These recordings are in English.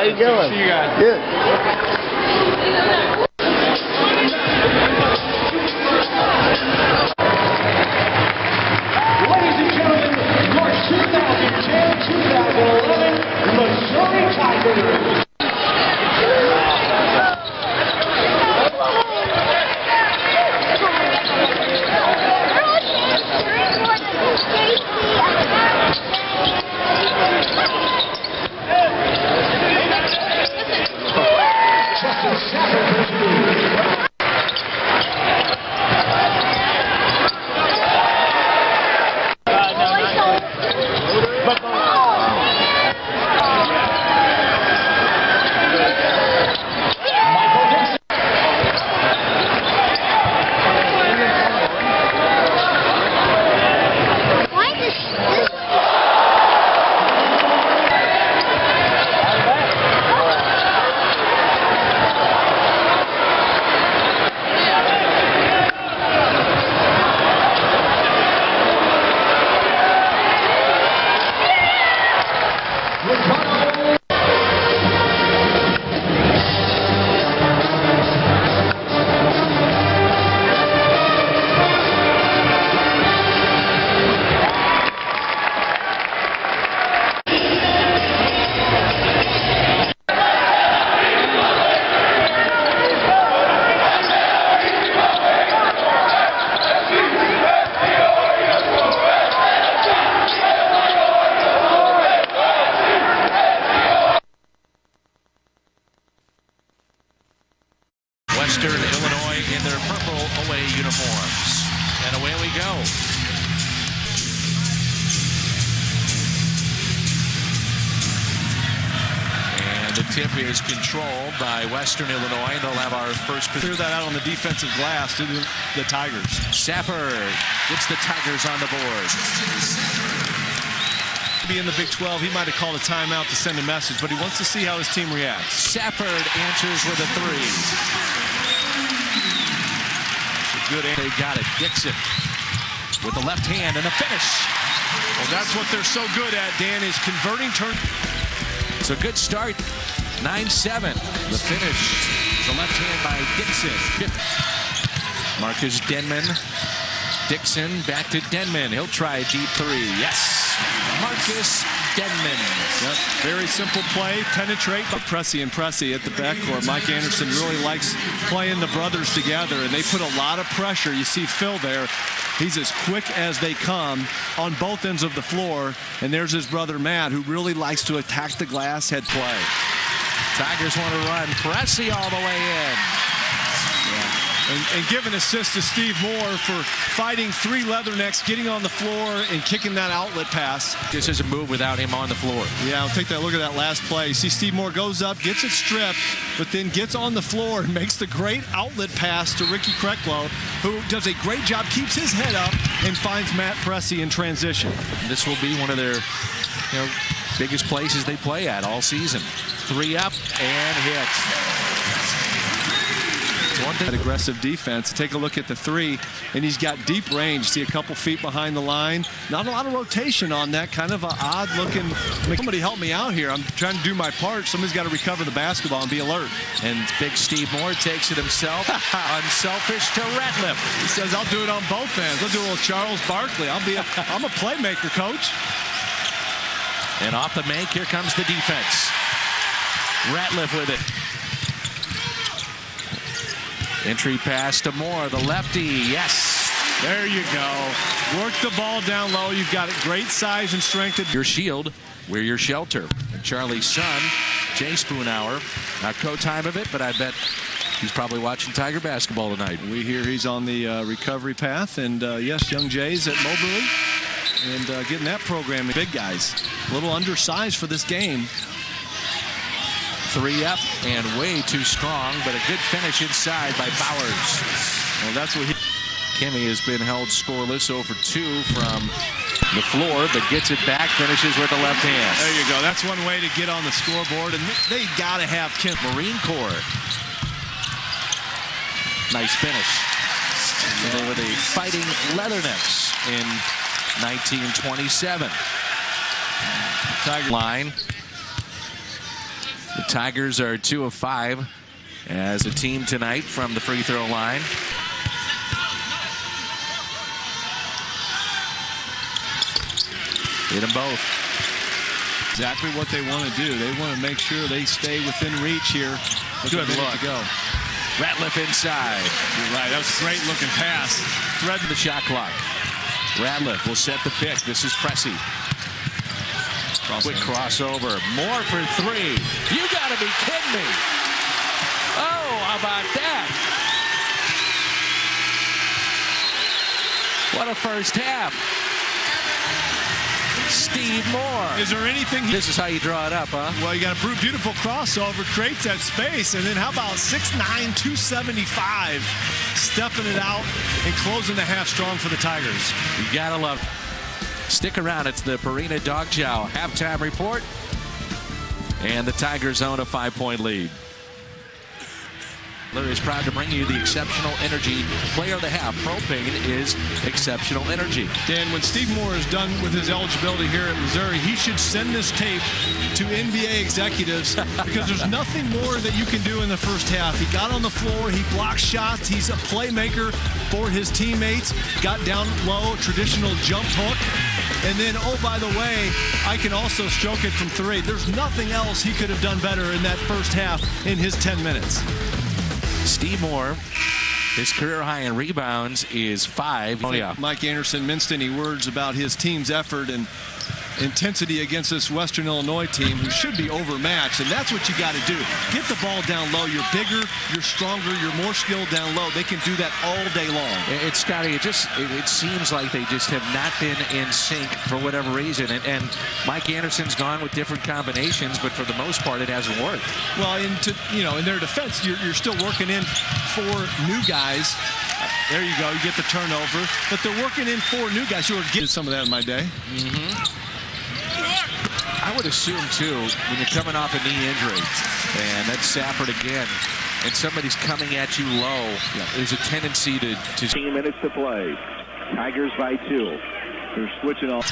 you doing? See you guys. Good. Ladies and gentlemen, your 2010-2011 Missouri Tigers. Western Illinois in their purple away uniforms. And away we go. And the tip is controlled by Western Illinois. They'll have our first. Clear that out on the defensive glass to the Tigers. Sapper gets the Tigers on the board. Be in the Big 12, he might have called a timeout to send a message, but he wants to see how his team reacts. Sapperd answers with a three. Good. They got it. Dixon with the left hand and a finish. Well, that's what they're so good at, Dan, is converting turn. It's a good start. 9-7. The finish. The left hand by Dixon. Marcus Denman. Dixon back to Denman. He'll try a deep three. Yes. Marcus Denman. Yep. Very simple play. Penetrate. Pressey at the backcourt. Mike Anderson really likes playing the brothers together, and they put a lot of pressure. You see Phil there. He's as quick as they come on both ends of the floor. And there's his brother Matt, who really likes to attack the glass head play. Tigers want to run Pressey all the way in. Yeah. And give an assist to Steve Moore for fighting three Leathernecks, getting on the floor and kicking that outlet pass. This is a move without him on the floor. Yeah, I'll take that look at that last play. See Steve Moore goes up, gets it stripped, but then gets on the floor and makes the great outlet pass to Ricky Krecklow, who does a great job, keeps his head up, and finds Matt Pressey in transition. This will be one of their biggest places they play at all season. Three up and hit. One thing, aggressive defense. Take a look at the three, and he's got deep range. See a couple feet behind the line. Not a lot of rotation on that. Kind of an odd-looking. Somebody help me out here. I'm trying to do my part. Somebody's got to recover the basketball and be alert. And big Steve Moore takes it himself. Unselfish to Ratliff. He says, "I'll do it on both ends. I'll do a little Charles Barkley. I'm a playmaker, coach." And off the make, here comes the defense. Ratliff with it. Entry pass to Moore, the lefty, yes. There you go. Work the ball down low. You've got great size and strength. Your shield, we're your shelter. And Charlie's son, Jay Spoonhour, not co-time of it, but I bet he's probably watching Tiger basketball tonight. We hear he's on the recovery path, and yes, young Jay's at Moberly, and getting that program. Big guys, a little undersized for this game. Three up and way too strong, but a good finish inside by Bowers. Well, that's what Kimmy has been held scoreless, 0 for 2 from the floor, but gets it back, finishes with the left hand. There you go. That's one way to get on the scoreboard, and they got to have Kim. Marine Corps. Nice finish. And they were the Fighting Leathernecks in 1927. Tiger line. The Tigers are 2 of 5 as a team tonight from the free throw line. Hit them both. Exactly what they want to do. They want to make sure they stay within reach here. Good look to go. Ratliff inside. You're right. That was a great looking pass. Thread the shot clock. Ratliff will set the pick. This is Pressey. Quick crossover. More for 3. You got to be kidding me. Oh, how about that? What a first half. Steve Moore. Is there anything? This is how you draw it up, huh? Well, you got a beautiful crossover, creates that space, and then how about 6'9", 275, stepping it out and closing the half strong for the Tigers. You gotta love it. Stick around. It's the Purina Dog Chow halftime report, and the Tigers own a 5-point lead. Larry is proud to bring you the Exceptional Energy Player of the Half. Propane is exceptional energy. Dan, when Steve Moore is done with his eligibility here at Missouri, he should send this tape to NBA executives because there's nothing more that you can do in the first half. He got on the floor, he blocked shots, he's a playmaker for his teammates, got down low, traditional jump hook. And then, oh, by the way, I can also stroke it from 3. There's nothing else he could have done better in that first half in his 10 minutes. Steve Moore, his career high in rebounds is 5. Oh, yeah. Mike Anderson minced any words about his team's effort and intensity against this Western Illinois team who should be overmatched, and that's what you got to do. Get the ball down low. You're bigger, you're stronger, you're more skilled down low. They can do that all day long. It's Scotty, it seems like they just have not been in sync for whatever reason, and Mike Anderson's gone with different combinations, but for the most part it hasn't worked. Well, in their defense, you're still working in 4 new guys. There you go, you get the turnover, but they're working in 4 new guys who are getting some of that in my day. I would assume, too, when you're coming off a knee injury, and that's Safford again, and somebody's coming at you low, there's a tendency to 15 minutes to play. Tigers by 2. They're switching off.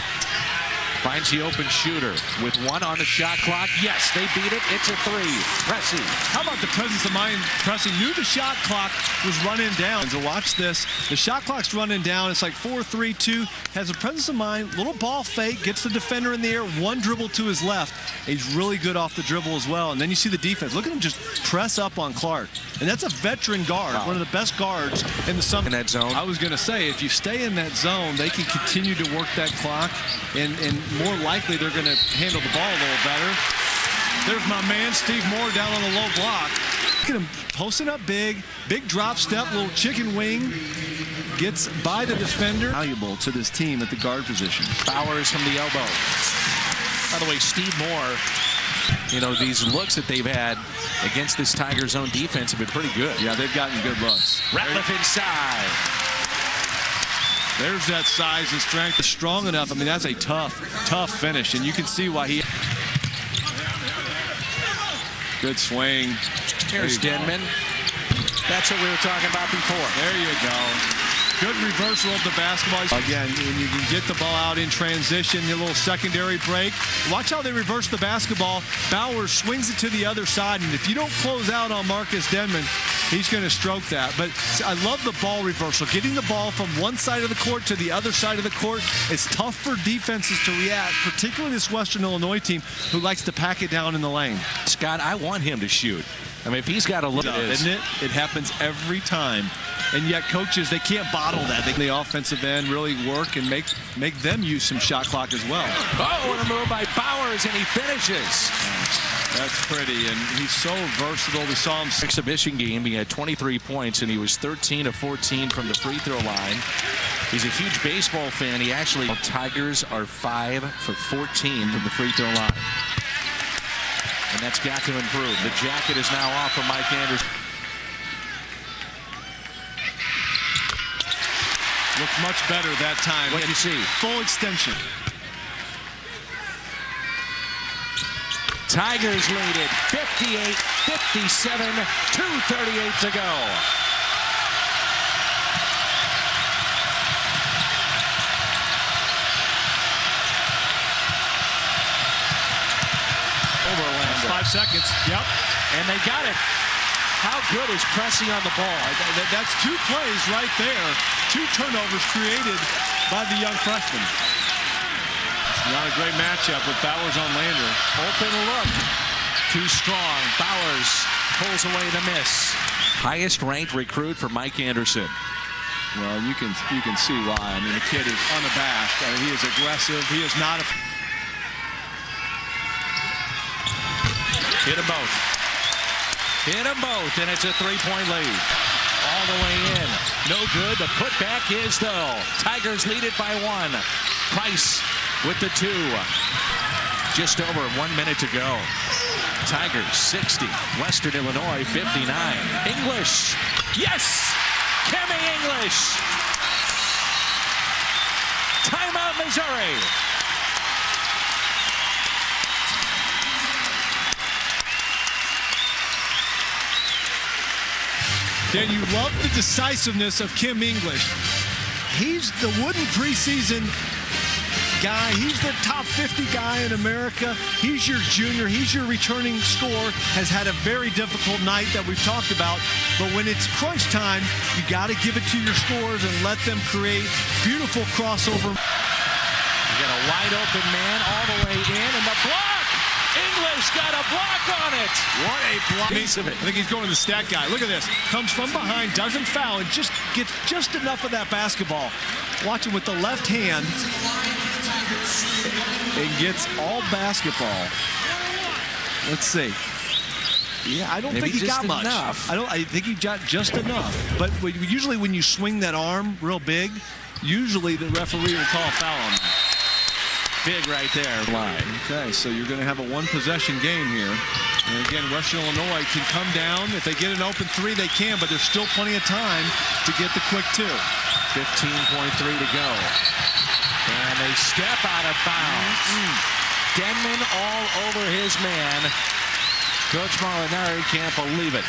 Finds the open shooter with 1 on the shot clock. Yes, they beat it. It's a 3. Pressey. How about the presence of mind? Pressey knew the shot clock was running down. So watch this. The shot clock's running down. It's like 4, 3, 2. Has a presence of mind. Little ball fake. Gets the defender in the air. 1 dribble to his left. He's really good off the dribble as well. And then you see the defense. Look at him just press up on Clark. And that's a veteran guard. Wow. One of the best guards in the summer. In that zone. I was going to say, if you stay in that zone, they can continue to work that clock. And more likely they're going to handle the ball a little better. There's my man Steve Moore down on the low block. Look at him posting up big drop step, little chicken wing, gets by the defender. Valuable to this team at the guard position. Bowers from the elbow. By the way, Steve Moore, these looks that they've had against this Tiger zone defense have been pretty good. Yeah, they've gotten good looks. Ratliff inside. There's that size and strength. It's strong enough. I mean, that's a tough finish, and you can see why he. Good swing. Here's Denman. That's what we were talking about before. There you go. Good reversal of the basketball. Again, when you can get the ball out in transition, a little secondary break. Watch how they reverse the basketball. Bowers swings it to the other side, and if you don't close out on Marcus Denman, he's going to stroke that. But I love the ball reversal. Getting the ball from one side of the court to the other side of the court. It's tough for defenses to react, particularly this Western Illinois team who likes to pack it down in the lane. Scott, I want him to shoot. I mean, if he's got a look, isn't it? It happens every time. And yet coaches, they can't bottle that. They can the offensive end really work and make them use some shot clock as well. Oh, and a move by Bowers, and he finishes. That's pretty, and he's so versatile. We saw him exhibition game. He had 23 points, and he was 13 of 14 from the free throw line. He's a huge baseball fan. He actually, Tigers are 5 for 14 from the free throw line. And that's got to improve. The jacket is now off for Mike Anderson. Looked much better that time. What do you see? Full extension. Tigers lead it 58-57, 2:38 to go. 5 seconds. Yep. And they got it. How good is Pressey on the ball? That's 2 plays right there. 2 turnovers created by the young freshman. It's not a great matchup with Bowers on Lander. Open look. Too strong. Bowers pulls away the miss. Highest ranked recruit for Mike Anderson. Well, you can see why. I mean, the kid is unabashed. I mean, he is aggressive. He is not a... Hit them both. Hit them both, and it's a 3-point lead. All the way in. No good. The putback is, though. Tigers lead it by 1. Price with the 2. Just over 1 minute to go. Tigers 60. Western Illinois 59. English. Yes! Kimmy English. Timeout, Missouri. Dan, you love the decisiveness of Kim English. He's the wooden preseason guy. He's the top 50 guy in America. He's your junior. He's your returning scorer. Has had a very difficult night that we've talked about. But when it's crunch time, you got to give it to your scorers and let them create beautiful crossover. You got a wide open man all the way in, and the block. English got a block on it. What a block. Piece of it. I think he's going to the stat guy. Look at this. Comes from behind, doesn't foul, and just gets just enough of that basketball. Watch him with the left hand. And gets all basketball. Let's see. Yeah, I don't think he got much. I think he got just enough. But usually when you swing that arm real big, usually the referee will call a foul on that. Big right there. Line. Okay, so you're going to have a 1-possession game here. And again, Western Illinois can come down. If they get an open 3, they can, but there's still plenty of time to get the quick 2. 15.3 to go. And they step out of bounds. Denman all over his man. Coach Molinari can't believe it.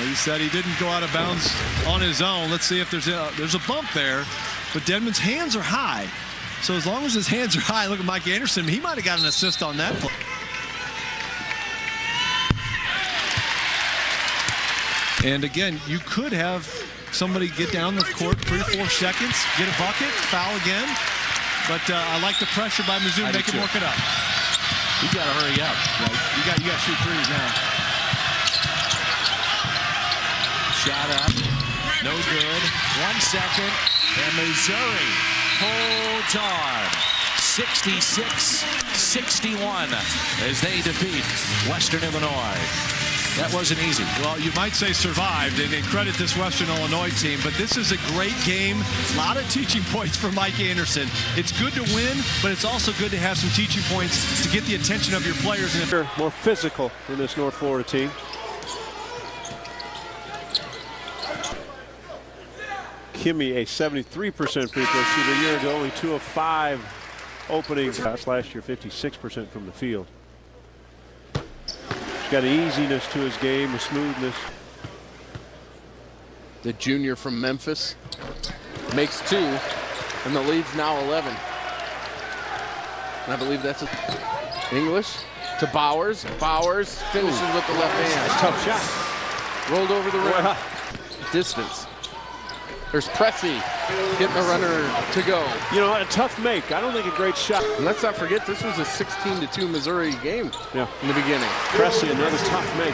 He said he didn't go out of bounds on his own. Let's see if there's a bump there. But Denman's hands are high. So as long as his hands are high, look at Mike Anderson. He might have got an assist on that play. And again, you could have somebody get down the court 3 or 4 seconds, get a bucket, foul again. But I like the pressure by Mizzou. Make him work it up. You got to hurry up. Right. You got to shoot 3s now. Shot up. No good. 1 second. And Missouri holds on. 66-61 as they defeat Western Illinois. That wasn't easy. Well, you might say survived, and credit this Western Illinois team, but this is a great game. A lot of teaching points for Mike Anderson. It's good to win, but it's also good to have some teaching points to get the attention of your players. They're more physical than this North Florida team. Kimmy, a 73% free throw shooter. A year ago, only 2 of 5 opening shots. Last year, 56% from the field. He's got an easiness to his game, a smoothness. The junior from Memphis makes 2, and the lead's now 11. And I believe that's English to Bowers. Bowers finishes with the left hand. Tough shot. Rolled over the rim. Distance. There's Pressey getting the runner to go. You know, a tough make. I don't think a great shot. And let's not forget, this was a 16-2 Missouri game in the beginning. Pressey, another tough make.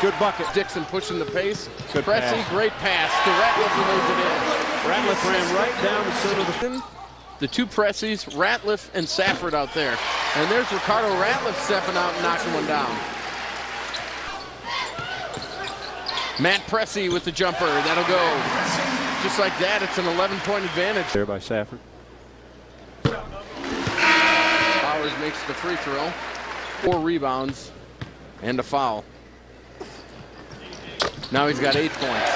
Good bucket. Dixon pushing the pace. Good Pressey, pass. great pass to Ratliff, who lays it in. Ratliff ran right down the center of the... The 2 Presseys, Ratliff and Safford out there. And there's Ricardo Ratliff stepping out and knocking one down. Matt Pressey with the jumper. That'll go. Just like that, it's an 11-point advantage. There by Safford. Bowers makes the free throw. 4 rebounds and a foul. Now he's got 8 points.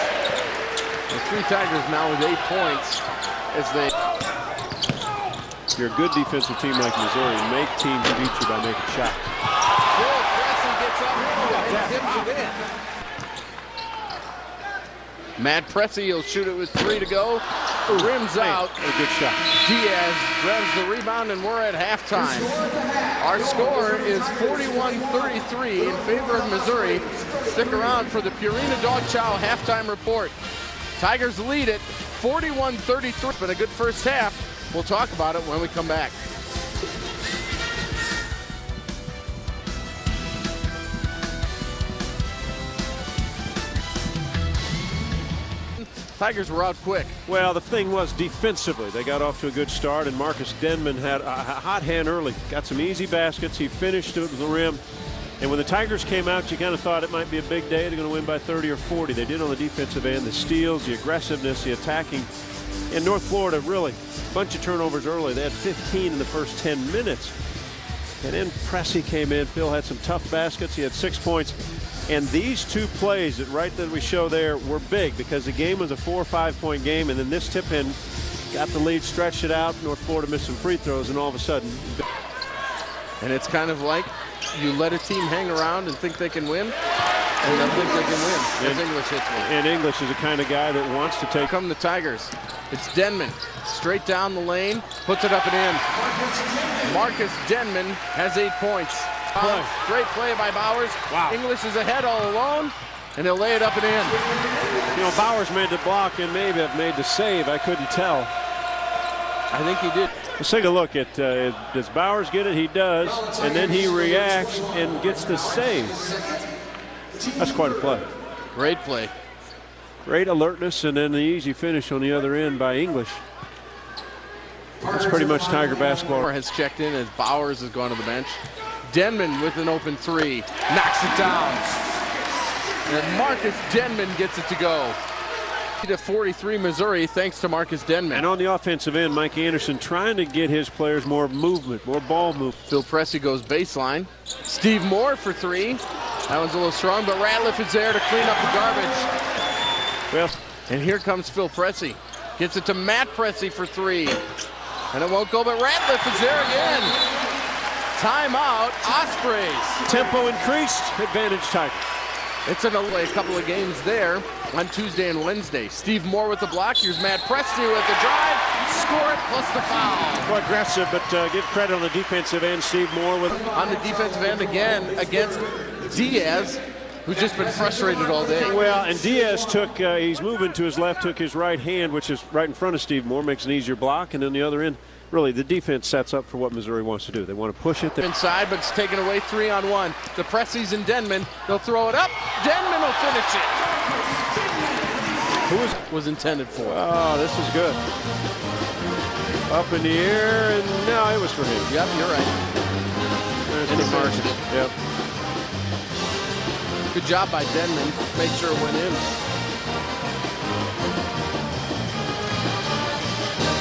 The 3 Tigers now with 8 points as they... If you're a good defensive team like Missouri, make teams beat you by making shots. Pressey gets up and tips it in. Matt Pressey, he'll shoot it with 3 to go. rims out. A good shot. Diaz grabs the rebound, and we're at halftime. Our score is 41-33 in favor of Missouri. Stick around for the Purina Dog Chow halftime report. Tigers lead it 41-33. It's been a good first half. We'll talk about it when we come back. Tigers were out quick. Well, the thing was defensively, they got off to a good start, and Marcus Denman had a hot hand early. Got some easy baskets. He finished at the rim. And when the Tigers came out, you kind of thought it might be a big day. They're going to win by 30 or 40. They did on the defensive end. The steals, the aggressiveness, the attacking. In North Florida, really, a bunch of turnovers early. They had 15 in the first 10 minutes. And then Pressey came in. Phil had some tough baskets. He had 6 points. And these two plays that we show there were big because the game was a 4 or 5 point game. And then this tip in got the lead, stretched it out. North Florida missed some free throws, and all of a sudden. And it's kind of like you let a team hang around and think they can win, and they'll think they can win. As English hits one. And English is the kind of guy that wants to take. Come the Tigers. It's Denman. Straight down the lane. Puts it up and in. Marcus Denman has 8 points. Great play by Bowers. Wow. English is ahead all alone, and he'll lay it up and in. You know, Bowers made the block and maybe have made the save. I couldn't tell. I think he did. Let's take a look at, does Bowers get it? He does. And then he reacts and gets the save. That's quite a play. Great play. Great alertness, and then the easy finish on the other end by English. That's pretty much Tiger basketball. Has checked in as Bowers has gone to the bench. Denman with an open three. Knocks it down. And Marcus Denman gets it to go. To 43 Missouri thanks to Marcus Denman. And on the offensive end, Mike Anderson trying to get his players more movement, more ball movement. Phil Pressey goes baseline. Steve Moore for three. That one's a little strong, but Ratliff is there to clean up the garbage. Well, and here comes Phil Pressey. Gets it to Matt Pressey for three. And it won't go, but Ratliff is there again. Timeout, Ospreys. Tempo increased, advantage Tiger. It's a couple of games there on Tuesday and Wednesday. Steve Moore with the block. Here's Matt Pressey with the drive. Score it plus the foul. Well, aggressive, but give credit on the defensive end. Steve Moore with on the defensive end again against Diaz, who's just been frustrated all day. Well, and Diaz took, he's moving to his left, took his right hand, which is right in front of Steve Moore, makes an easier block, and then the other end. Really, the defense sets up for what Missouri wants to do. They want to push it. Inside, but it's taken away 3-on-1. The Presseys and Denman, they'll throw it up. Denman will finish it. Who was intended for? Oh, this is good. Up in the air, and no, it was for him. Yep, you're right. There's and the he marked it. Yep. Good job by Denman. Make sure it went in.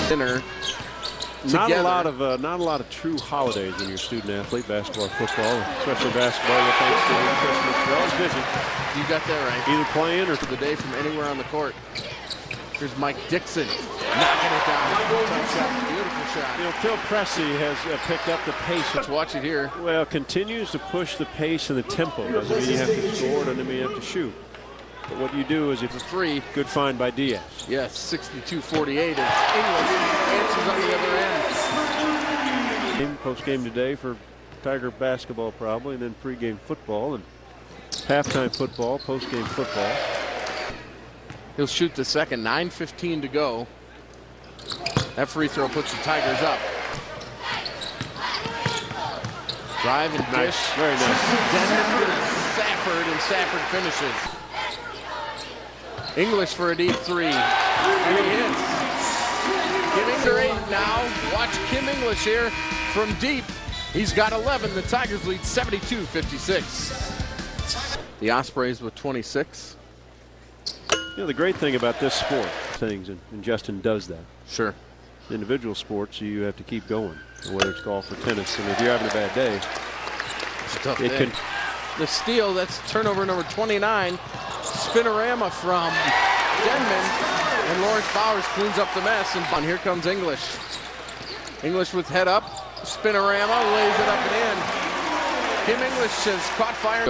Dinner. Not a lot of true holidays when you're a student athlete, basketball, football, especially basketball with Thanksgiving, Christmas. They're always busy. You got that right. Either playing or the day from anywhere on the court. Here's Mike Dixon knocking it down. Beautiful shot. You know, Phil Pressey has picked up the pace. Let's watch it here. Well, continues to push the pace and the tempo. Doesn't mean you have to score, doesn't mean you have to shoot. But what you do is if it's three. Good find by Diaz. Yes, 62-48 as English answers on the other end. Post-game today for Tiger basketball probably, and then pre-game football and halftime football, post-game football. He'll shoot the second, 9:15 to go. That free throw puts the Tigers up. Drive and dish. Nice. Very nice. Denman to Safford, and Safford finishes. English for a deep three. And he hits. Giving to 8 now. Watch Kim English here from deep. He's got 11. The Tigers lead 72-56. The Ospreys with 26. You know, the great thing about this sport, things, and Justin does that. Sure. Individual sports, you have to keep going, whether it's golf or tennis. And if you're having a bad day, it's a tough day. The steal, that's turnover number 29. Spinorama from Denman, and Lawrence Bowers cleans up the mess, and here comes English. English with head up. Spinorama lays it up and in. Kim English has caught fire.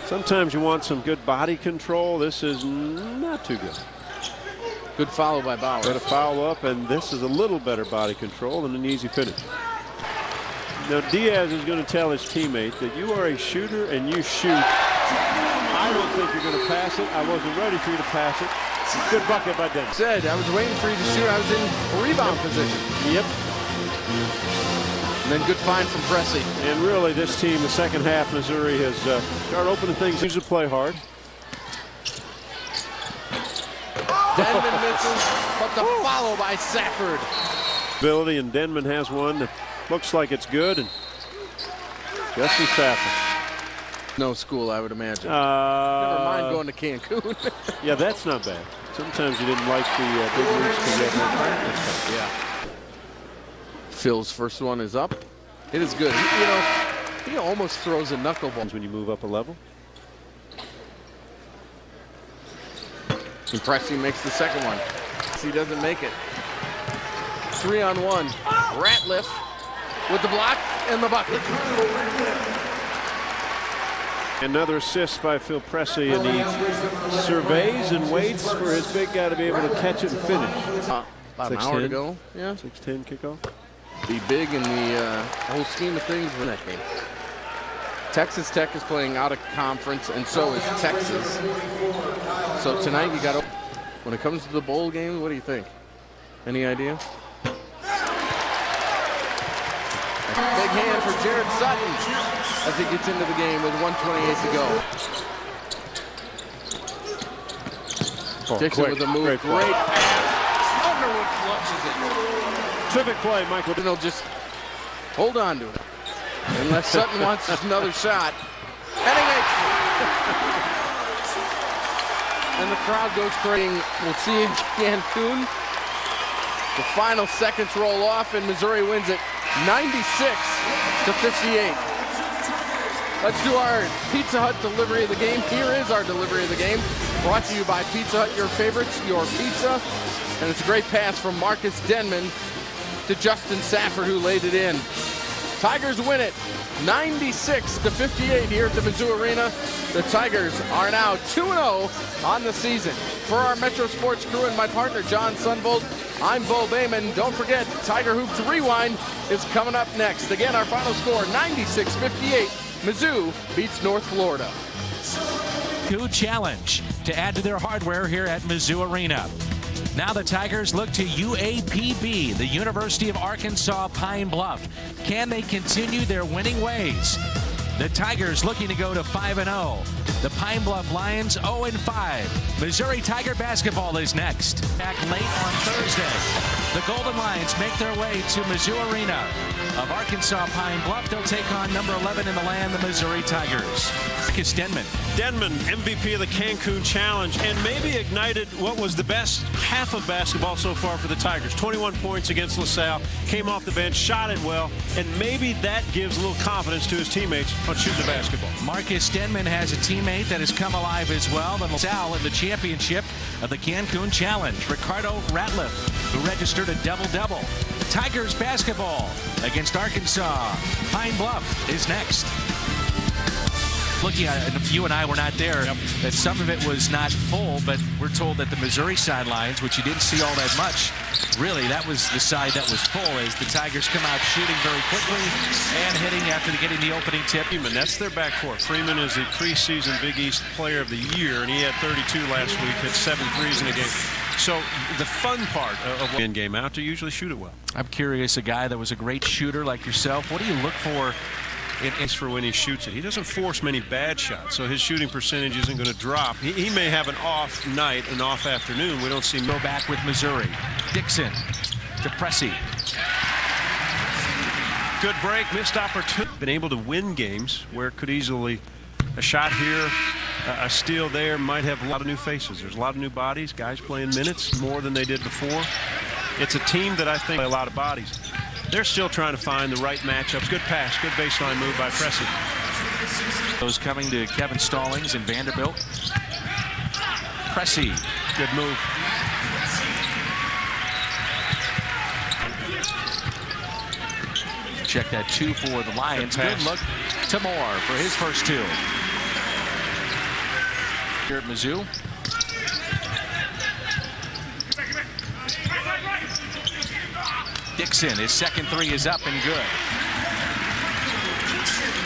Sometimes you want some good body control. This is not too good. Good follow by Bowers. Got a foul up, and this is a little better body control and an easy finish. Now Diaz is going to tell his teammate that you are a shooter and you shoot. I don't think you're going to pass it. I wasn't ready for you to pass it. Good bucket by Denver. Said I was waiting for you to shoot. I was in a rebound position. Yep. And then good find from Pressey. And really, this team, the second half, Missouri has started opening things. Needs to play hard. Denman misses, but the follow by Safford. Ability, and Denman has one that looks like it's good. And Justin Safford. No school, I would imagine. Never mind going to Cancun. Yeah, that's not bad. Sometimes you didn't like the big leagues because you had no practice. Yeah. Phil's first one is up. It is good. He almost throws a knuckleball when you move up a level. And Pressey makes the second one. He doesn't make it. 3-on-1. Ratliff with the block and the bucket. Another assist by Phil Pressey, and he surveys and waits for his big guy to be able to catch it and finish. About an hour to go. Yeah. 6:10 kickoff. Be big in the whole scheme of things for that game. Texas Tech is playing out of conference, and so is Texas. So tonight you got to. When it comes to the bowl game, what do you think? Any idea? Big hand for Jared Sutton as he gets into the game with 1:28 to go. Dixon with a move. Great pass. Underwood clutches it. Terrific play, Michael. They'll just hold on to it. Unless Sutton wants another shot. And he makes it. And the crowd goes crazy. We'll see in Cancun. The final seconds roll off, and Missouri wins it 96-58. Let's do our Pizza Hut delivery of the game. Here is our delivery of the game. Brought to you by Pizza Hut, your favorites, your pizza. And it's a great pass from Marcus Denman to Justin Safford, who laid it in. Tigers win it 96-58 here at the Mizzou Arena. The Tigers are now 2-0 on the season. For our Metro Sports crew and my partner, John Sunvold, I'm Bo Bayman. Don't forget, Tiger Hoops Rewind is coming up next. Again, our final score, 96-58. Mizzou beats North Florida. New challenge to add to their hardware here at Mizzou Arena. Now the Tigers look to UAPB, the University of Arkansas Pine Bluff. Can they continue their winning ways? The Tigers looking to go to 5-0. The Pine Bluff Lions 0-5. Missouri Tiger basketball is next. Back late on Thursday. The Golden Lions make their way to Mizzou Arena of Arkansas Pine Bluff. They'll take on number 11 in the land, the Missouri Tigers. Marcus Denman. Denman, MVP of the Cancun Challenge, and maybe ignited what was the best half of basketball so far for the Tigers. 21 points against LaSalle, came off the bench, shot it well, and maybe that gives a little confidence to his teammates on shooting the basketball. Marcus Denman has a teammate that has come alive as well, and LaSalle in the championship of the Cancun Challenge. Ricardo Ratliff, who registered a double-double. Tigers basketball against Arkansas. Pine Bluff is next. Looking at it, you and I were not there, that some of it was not full, but we're told that the Missouri sidelines, which you didn't see all that much, really that was the side that was full as the Tigers come out shooting very quickly and hitting after getting the opening tip. Freeman, that's their backcourt. Freeman is the preseason Big East Player of the Year, and he had 32 last week, hit 7 threes in a game. So the fun part of in game out to usually shoot it well. I'm curious, a guy that was a great shooter like yourself, what do you look for for when he shoots it? He doesn't force many bad shots, so his shooting percentage isn't going to drop. He may have an off night, an off afternoon. We don't see him go back with Missouri. Dixon to Pressey. Good break, missed opportunity. Been able to win games where it could easily, a shot here, a steal there, might have a lot of new faces. There's a lot of new bodies, guys playing minutes more than they did before. It's a team that I think play a lot of bodies. They're still trying to find the right matchups. Good pass, good baseline move by Pressey. Those coming to Kevin Stallings and Vanderbilt. Pressey, good move. Check that 2 for the Lions. Good look to Moore for his first 2. Here at Mizzou. Dixon, his second three is up and good.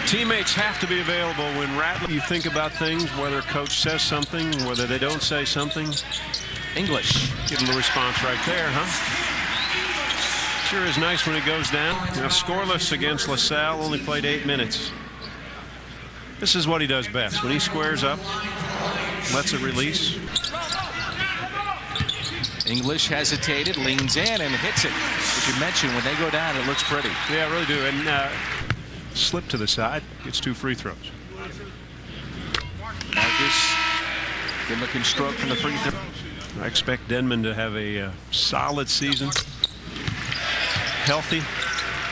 Teammates have to be available when Rattler. You think about things, whether coach says something, whether they don't say something. English. Give him the response right there, huh? Sure is nice when it goes down. Now scoreless against LaSalle, only played 8 minutes. This is what he does best. When he squares up, lets it release. English hesitated, leans in, and hits it. As you mentioned, when they go down, it looks pretty. Yeah, I really do. And slip to the side, gets 2 free throws. Marcus, good looking stroke from the free throw. I expect Denman to have a solid season. Healthy.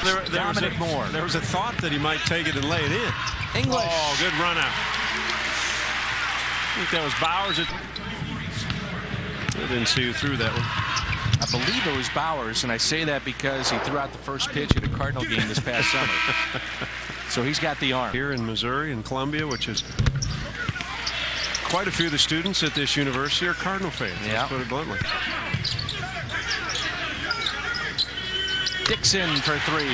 There was a thought that he might take it and lay it in. English. Oh, good run out. I think that was Bowers. I didn't see who threw that one. I believe it was Bowers, and I say that because he threw out the first pitch at a Cardinal game this past summer. So he's got the arm. Here in Missouri and Columbia, which is quite a few of the students at this university are Cardinal fans. Yeah. Let's put it bluntly. Dixon for 3.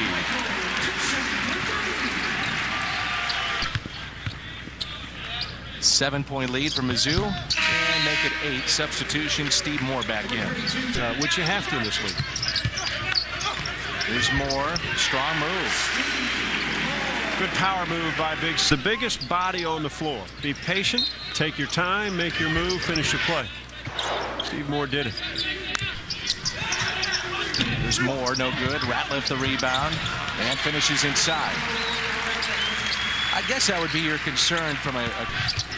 Seven-point lead for Mizzou, and make it 8. Substitution, Steve Moore back in. Which you have to in this league. There's Moore, strong move. Good power move by Biggs. The biggest body on the floor. Be patient, take your time, make your move, finish your play. Steve Moore did it. There's Moore, no good. Ratliff the rebound, and finishes inside. I guess that would be your concern from a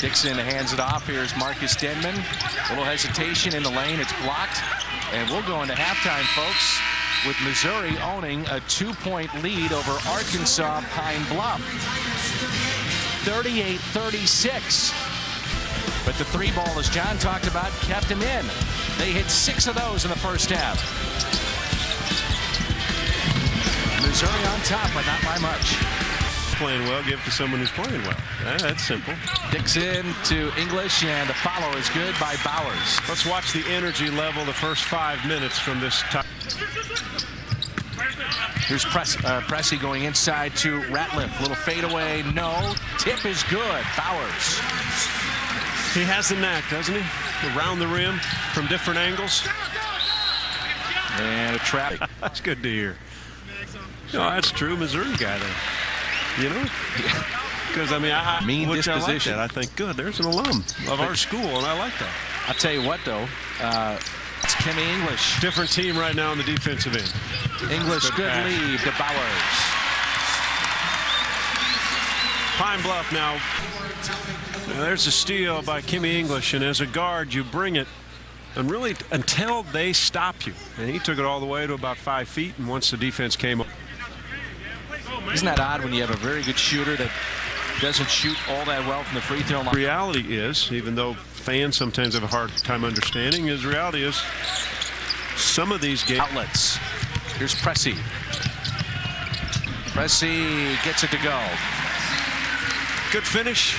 Dixon hands it off. Here's Marcus Denman. A little hesitation in the lane. It's blocked. And we'll go into halftime, folks, with Missouri owning a 2-point lead over Arkansas Pine Bluff. 38-36. But the 3 ball, as John talked about, kept him in. They hit 6 of those in the first half. Missouri on top, but not by much. Playing well, give it to someone who's playing well. That's simple. Dixon to English, and the follow is good by Bowers. Let's watch the energy level the first 5 minutes from this time. Here's Pressey going inside to Ratliff. Little fadeaway, no. Tip is good. Bowers. He has the knack, doesn't he? Around the rim from different angles. And a trap. That's good to hear. No, that's true. Missouri guy there. You know? Because, I mean, I like that. I think, good, there's an alum of our school, and I like that. I'll tell you what, though. It's Kimmy English. Different team right now on the defensive end. English, good lead to Bowers. Pine Bluff now. There's a steal by Kimmy English, and as a guard, you bring it, and really until they stop you. And he took it all the way to about 5 feet, and once the defense came up. Isn't that odd when you have a very good shooter that doesn't shoot all that well from the free throw line? The reality is, even though fans sometimes have a hard time understanding, is reality is some of these games. Outlets. Here's Pressey. Pressey gets it to go. Good finish.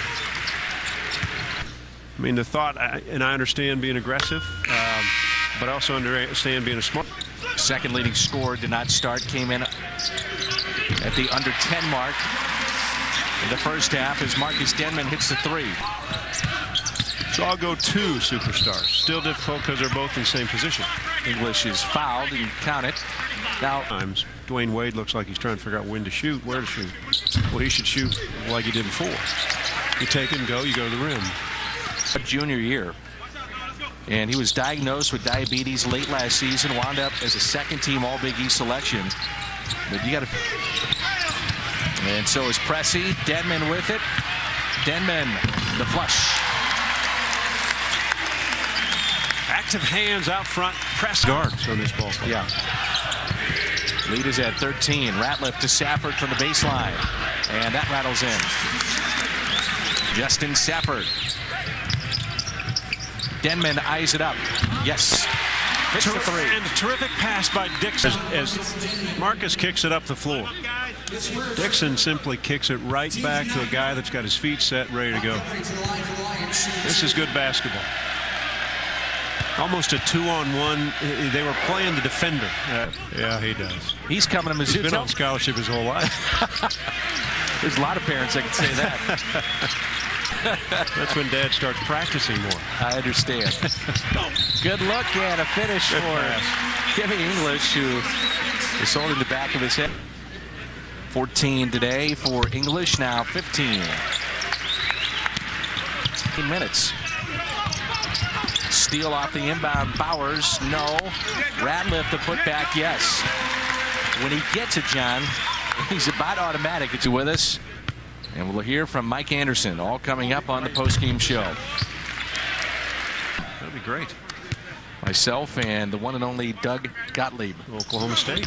I mean, the thought, and I understand being aggressive, but I also understand being a smart. Second leading scorer did not start, came in at the under 10 mark in the first half as Marcus Denman hits the 3. So I'll go 2 superstars. Still difficult because they're both in the same position. English is fouled, and count it. Now, times Dwayne Wade looks like he's trying to figure out when to shoot, where to shoot. Well, he should shoot like he did before. You take it and go, you go to the rim. Junior year. And he was diagnosed with diabetes late last season, wound up as a second-team All-Big East selection. But you got to. And so is Pressey. Denman with it. Denman, the flush. Active hands out front. Press guards on this ball. Yeah. Lead is at 13. Ratliff to Safford from the baseline. And that rattles in. Justin Safford. Denman eyes it up. Yes. Hits the 3. And a terrific pass by Dixon as Marcus kicks it up the floor. Dixon simply kicks it right back to a guy that's got his feet set, ready to go. This is good basketball. Almost a 2-on-1. They were playing the defender. Yeah, he does. He's coming to Mizzou. He's been on scholarship his whole life. There's a lot of parents that can say that. That's when Dad starts practicing more. I understand. Good look and a finish Good for pass. Jimmy English, who is holding the back of his head. 14 today for English, now 15. 15 minutes. Steal off the inbound. Bowers, no. Ratliff the putback, yes. When he gets it, John, he's about automatic. It's with us. And we'll hear from Mike Anderson, all coming up on the postgame show. That'd be great. Myself and the one and only Doug Gottlieb. Oklahoma State.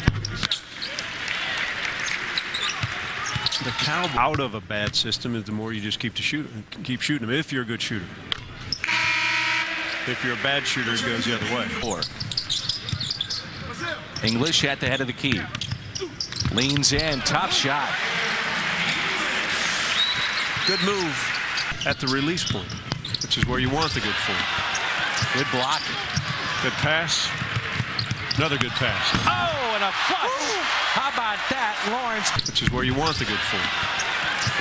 The cow out of a bad system is the more you just keep shooting them if you're a good shooter. If you're a bad shooter, it goes the other way. 4. English at the head of the key. Leans in, tough shot. Good move at the release point, which is where you want the good form. Good block. Good pass. Another good pass. Oh, and a flush. How about that, Lawrence? Which is where you want the good form.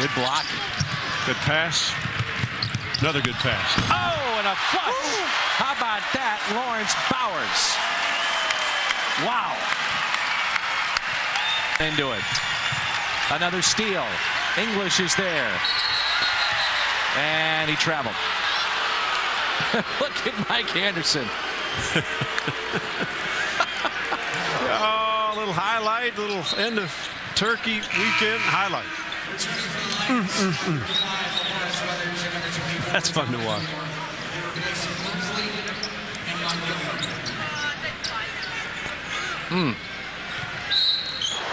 Good block. Good pass. Another good pass. Oh, and a flush. How about that, Lawrence Bowers? Wow. Into it. Another steal. English is there. And he traveled. Look at Mike Anderson. Oh, a little highlight, little end of turkey weekend highlight. That's fun to watch.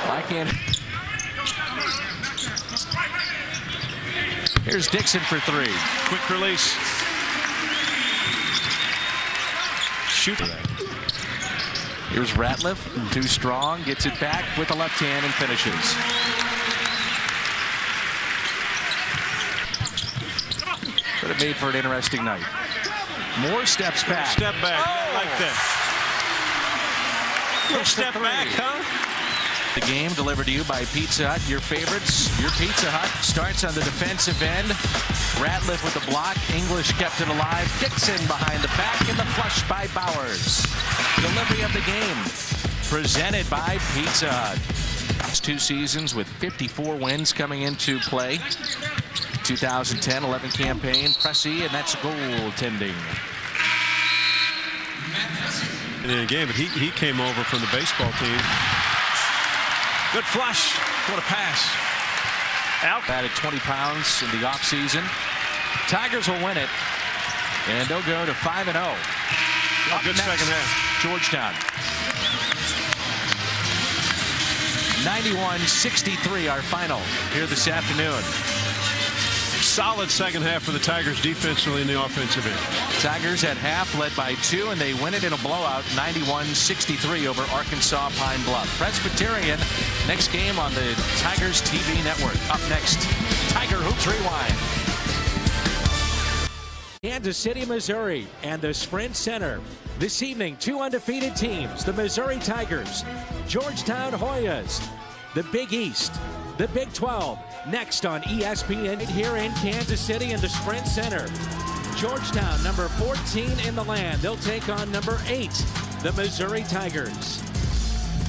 Mike Anderson. Here's Dixon for 3. Quick release. Shoot. Here's Ratliff, too strong, gets it back with the left hand and finishes. But it made for an interesting night. More steps back. Step back, oh! like that. Little step back, huh? The game delivered to you by Pizza Hut. Your favorites, your Pizza Hut starts on the defensive end. Ratliff with the block. English kept it alive. Dixon behind the back and the flush by Bowers. Delivery of the game presented by Pizza Hut. Last 2 seasons with 54 wins coming into play. 2010-11 campaign. Pressey, and that's goaltending. In the game, but he came over from the baseball team. Good flush. What a pass. Added 20 pounds in the offseason. Tigers will win it, and they'll go to 5-0. Oh, good second half. Georgetown. 91-63 our final here this afternoon. Solid second half for the Tigers defensively in the offensive end. Tigers at half led by 2, and they win it in a blowout 91-63 over Arkansas Pine Bluff. Presbyterian next game on the Tigers TV network. Up next, Tiger Hoops Rewind. Kansas City, Missouri, and the Sprint Center. This evening, 2 undefeated teams, the Missouri Tigers, Georgetown Hoyas, the Big East, the Big 12. Next on ESPN here in Kansas City in the Sprint Center. Georgetown, number 14 in the land. They'll take on number 8, the Missouri Tigers.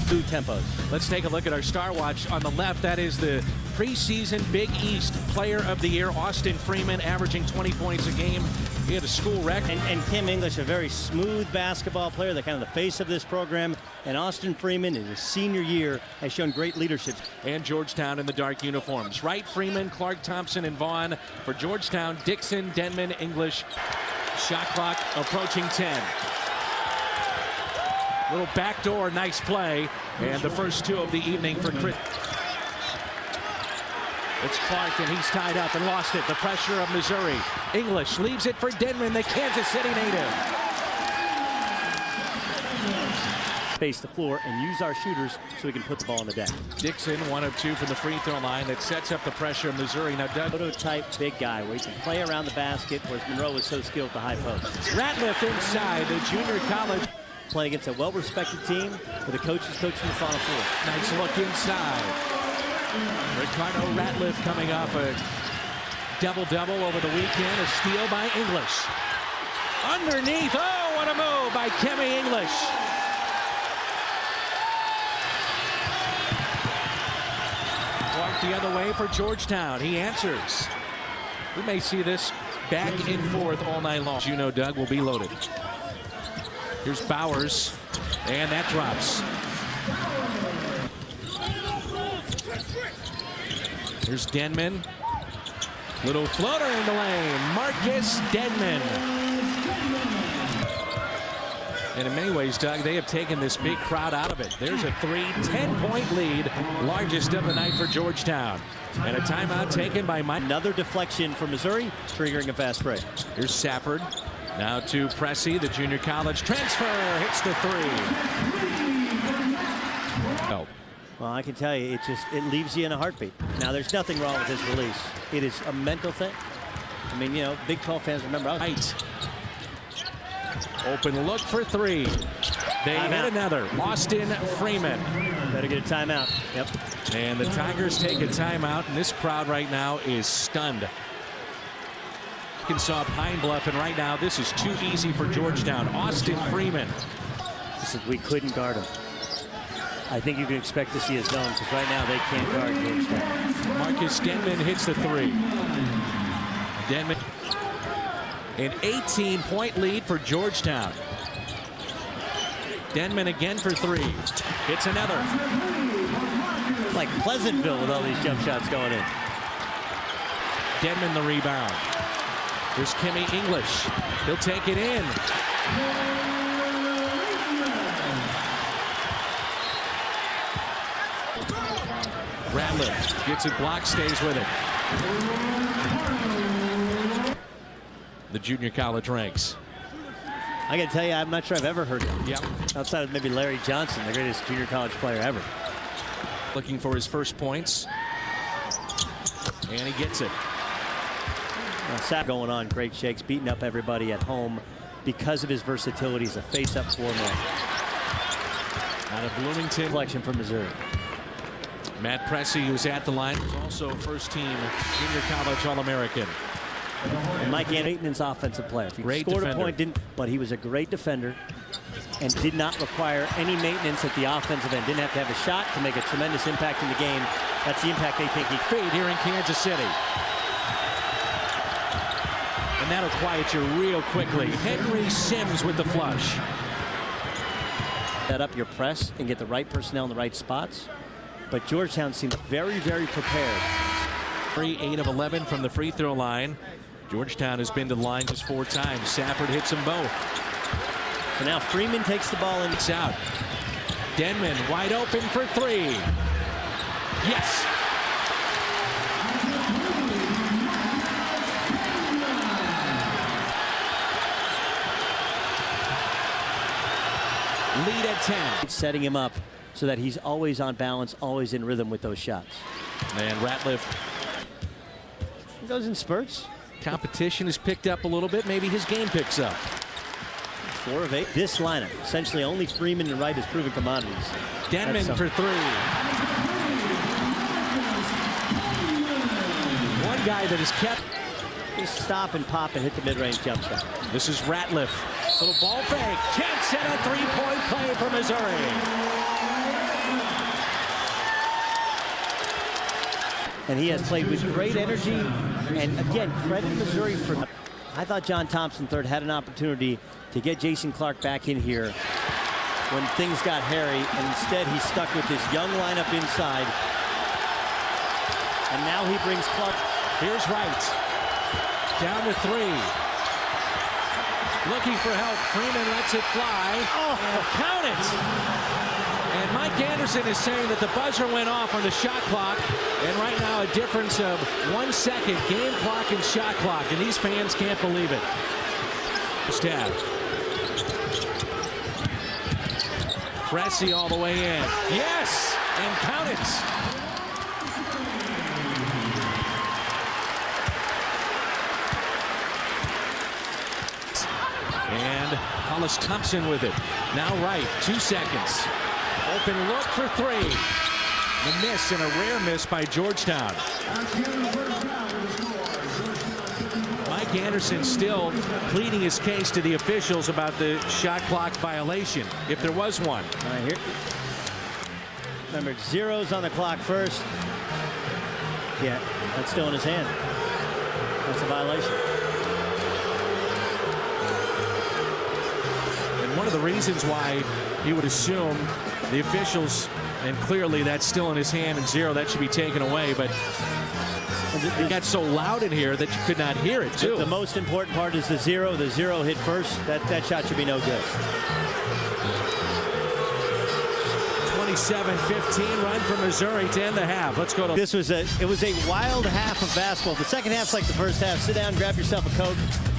2 tempos. Let's take a look at our Star Watch on the left. That is the preseason Big East Player of the Year, Austin Freeman, averaging 20 points a game. He had a school record. And Kim English, a very smooth basketball player, the kind of the face of this program. And Austin Freeman, in his senior year, has shown great leadership. And Georgetown in the dark uniforms. Wright, Freeman, Clark, Thompson, and Vaughn. For Georgetown, Dixon, Denman, English. Shot clock approaching 10. Little backdoor, nice play. And the first 2 of the evening for Chris. It's Clark, and he's tied up and lost it. The pressure of Missouri. English leaves it for Denman, the Kansas City native. space the floor and use our shooters so we can put the ball on the deck. Dixon, 1 of 2 from the free throw line. That sets up the pressure of Missouri. Now, Doug. Prototype big guy where he can play around the basket, whereas Monroe was so skilled at the high post. Ratliff inside, the junior college. Playing against a well-respected team with a coach who's coaching the Final Four. Nice look inside. Ricardo Ratliff coming off a double-double over the weekend. A steal by English. Underneath. Oh, what a move by Kemi English. Walk the other way for Georgetown. He answers. We may see this back and forth all night long. You know, Doug will be loaded. Here's Bowers, and that drops. Here's Denman. Little floater in the lane. Marcus Denman. And in many ways, Doug, they have taken this big crowd out of it. There's a 10-point lead, largest of the night for Georgetown. And a timeout taken by Mike. Another deflection for Missouri, triggering a fast break. Here's Safford. Now to Pressey, the junior college transfer. Hits the 3. Oh. Well, I can tell you, it leaves you in a heartbeat. Now, there's nothing wrong with his release. It is a mental thing. I mean, you know, Big 12 fans remember. Right. Open look for 3. They hit another. Austin Freeman. Better get a timeout. Yep. And the Tigers take a timeout, and this crowd right now is stunned. Arkansas Pine Bluff, and right now this is too easy for Georgetown. Austin Freeman. We couldn't guard him. I think you can expect to see a zone because right now they can't guard Georgetown. Marcus Denman hits the 3. Denman. An 18-point lead for Georgetown. Denman again for 3. Hits another. It's like Pleasantville with all these jump shots going in. Denman the rebound. Here's Kemi English. He'll take it in. Ratliff gets it blocked, stays with it. The junior college ranks. I got to tell you, I'm not sure I've ever heard him. Yep. Outside of maybe Larry Johnson, the greatest junior college player ever. Looking for his first points. And he gets it. Sap going on, great shakes, beating up everybody at home because of his versatility as a face-up floor man. Out of Bloomington. Reflection from Missouri. Matt Pressey, who's at the line, was also first-team junior college All-American. And Mike maintenance offensive player. If he Great scored defender. a point, but he was a great defender and did not require any maintenance at the offensive end. Didn't have to have a shot to make a tremendous impact in the game. That's the impact they think he could. Feed here in Kansas City. And that'll quiet you real quickly. Henry Sims with the flush. Set up your press and get the right personnel in the right spots. But Georgetown seems very, very prepared. 8 of 11 from the free throw line. Georgetown has been to the line just 4 times. Safford hits them both. So now Freeman takes the ball and it's out. Denman wide open for 3. Yes. Lead at 10. Setting him up so that he's always on balance, always in rhythm with those shots. And Ratliff. He goes in spurts. Competition has picked up a little bit. Maybe his game picks up. 4 of 8. This lineup, essentially only Freeman and Wright has proven commodities. Denman for 3. One guy that has kept. Just stop and pop and hit the mid-range jump shot. This is Ratliff. Little ball fake. Can't set a 3-point play for Missouri. And he has played with great energy. And again, credit Missouri for. I thought John Thompson III had an opportunity to get Jason Clark back in here when things got hairy, and instead he stuck with this young lineup inside. And now he brings Clark. Here's Wright. Down to 3. Looking for help. Freeman lets it fly. Oh, count it. And Mike Anderson is saying that the buzzer went off on the shot clock. And right now a difference of 1 second. Game clock and shot clock. And these fans can't believe it. Stab. Pressey all the way in. Yes, and count it. And Hollis Thompson with it. Now right, 2 seconds. Open look for 3. The miss, and a rare miss by Georgetown. Mike Anderson still pleading his case to the officials about the shot clock violation, if there was one. All right, here. Remember, 0's on the clock first. Yeah, that's still in his hand. That's a violation. And one of the reasons why he would assume the officials, and clearly that's still in his hand, and 0, that should be taken away, but it got so loud in here that you could not hear it, too. The most important part is the 0. The 0 hit first. That shot should be no good. 27-15 run for Missouri to end the half. Let's go to this. It was a wild half of basketball. The second half's like the first half. Sit down, grab yourself a Coke,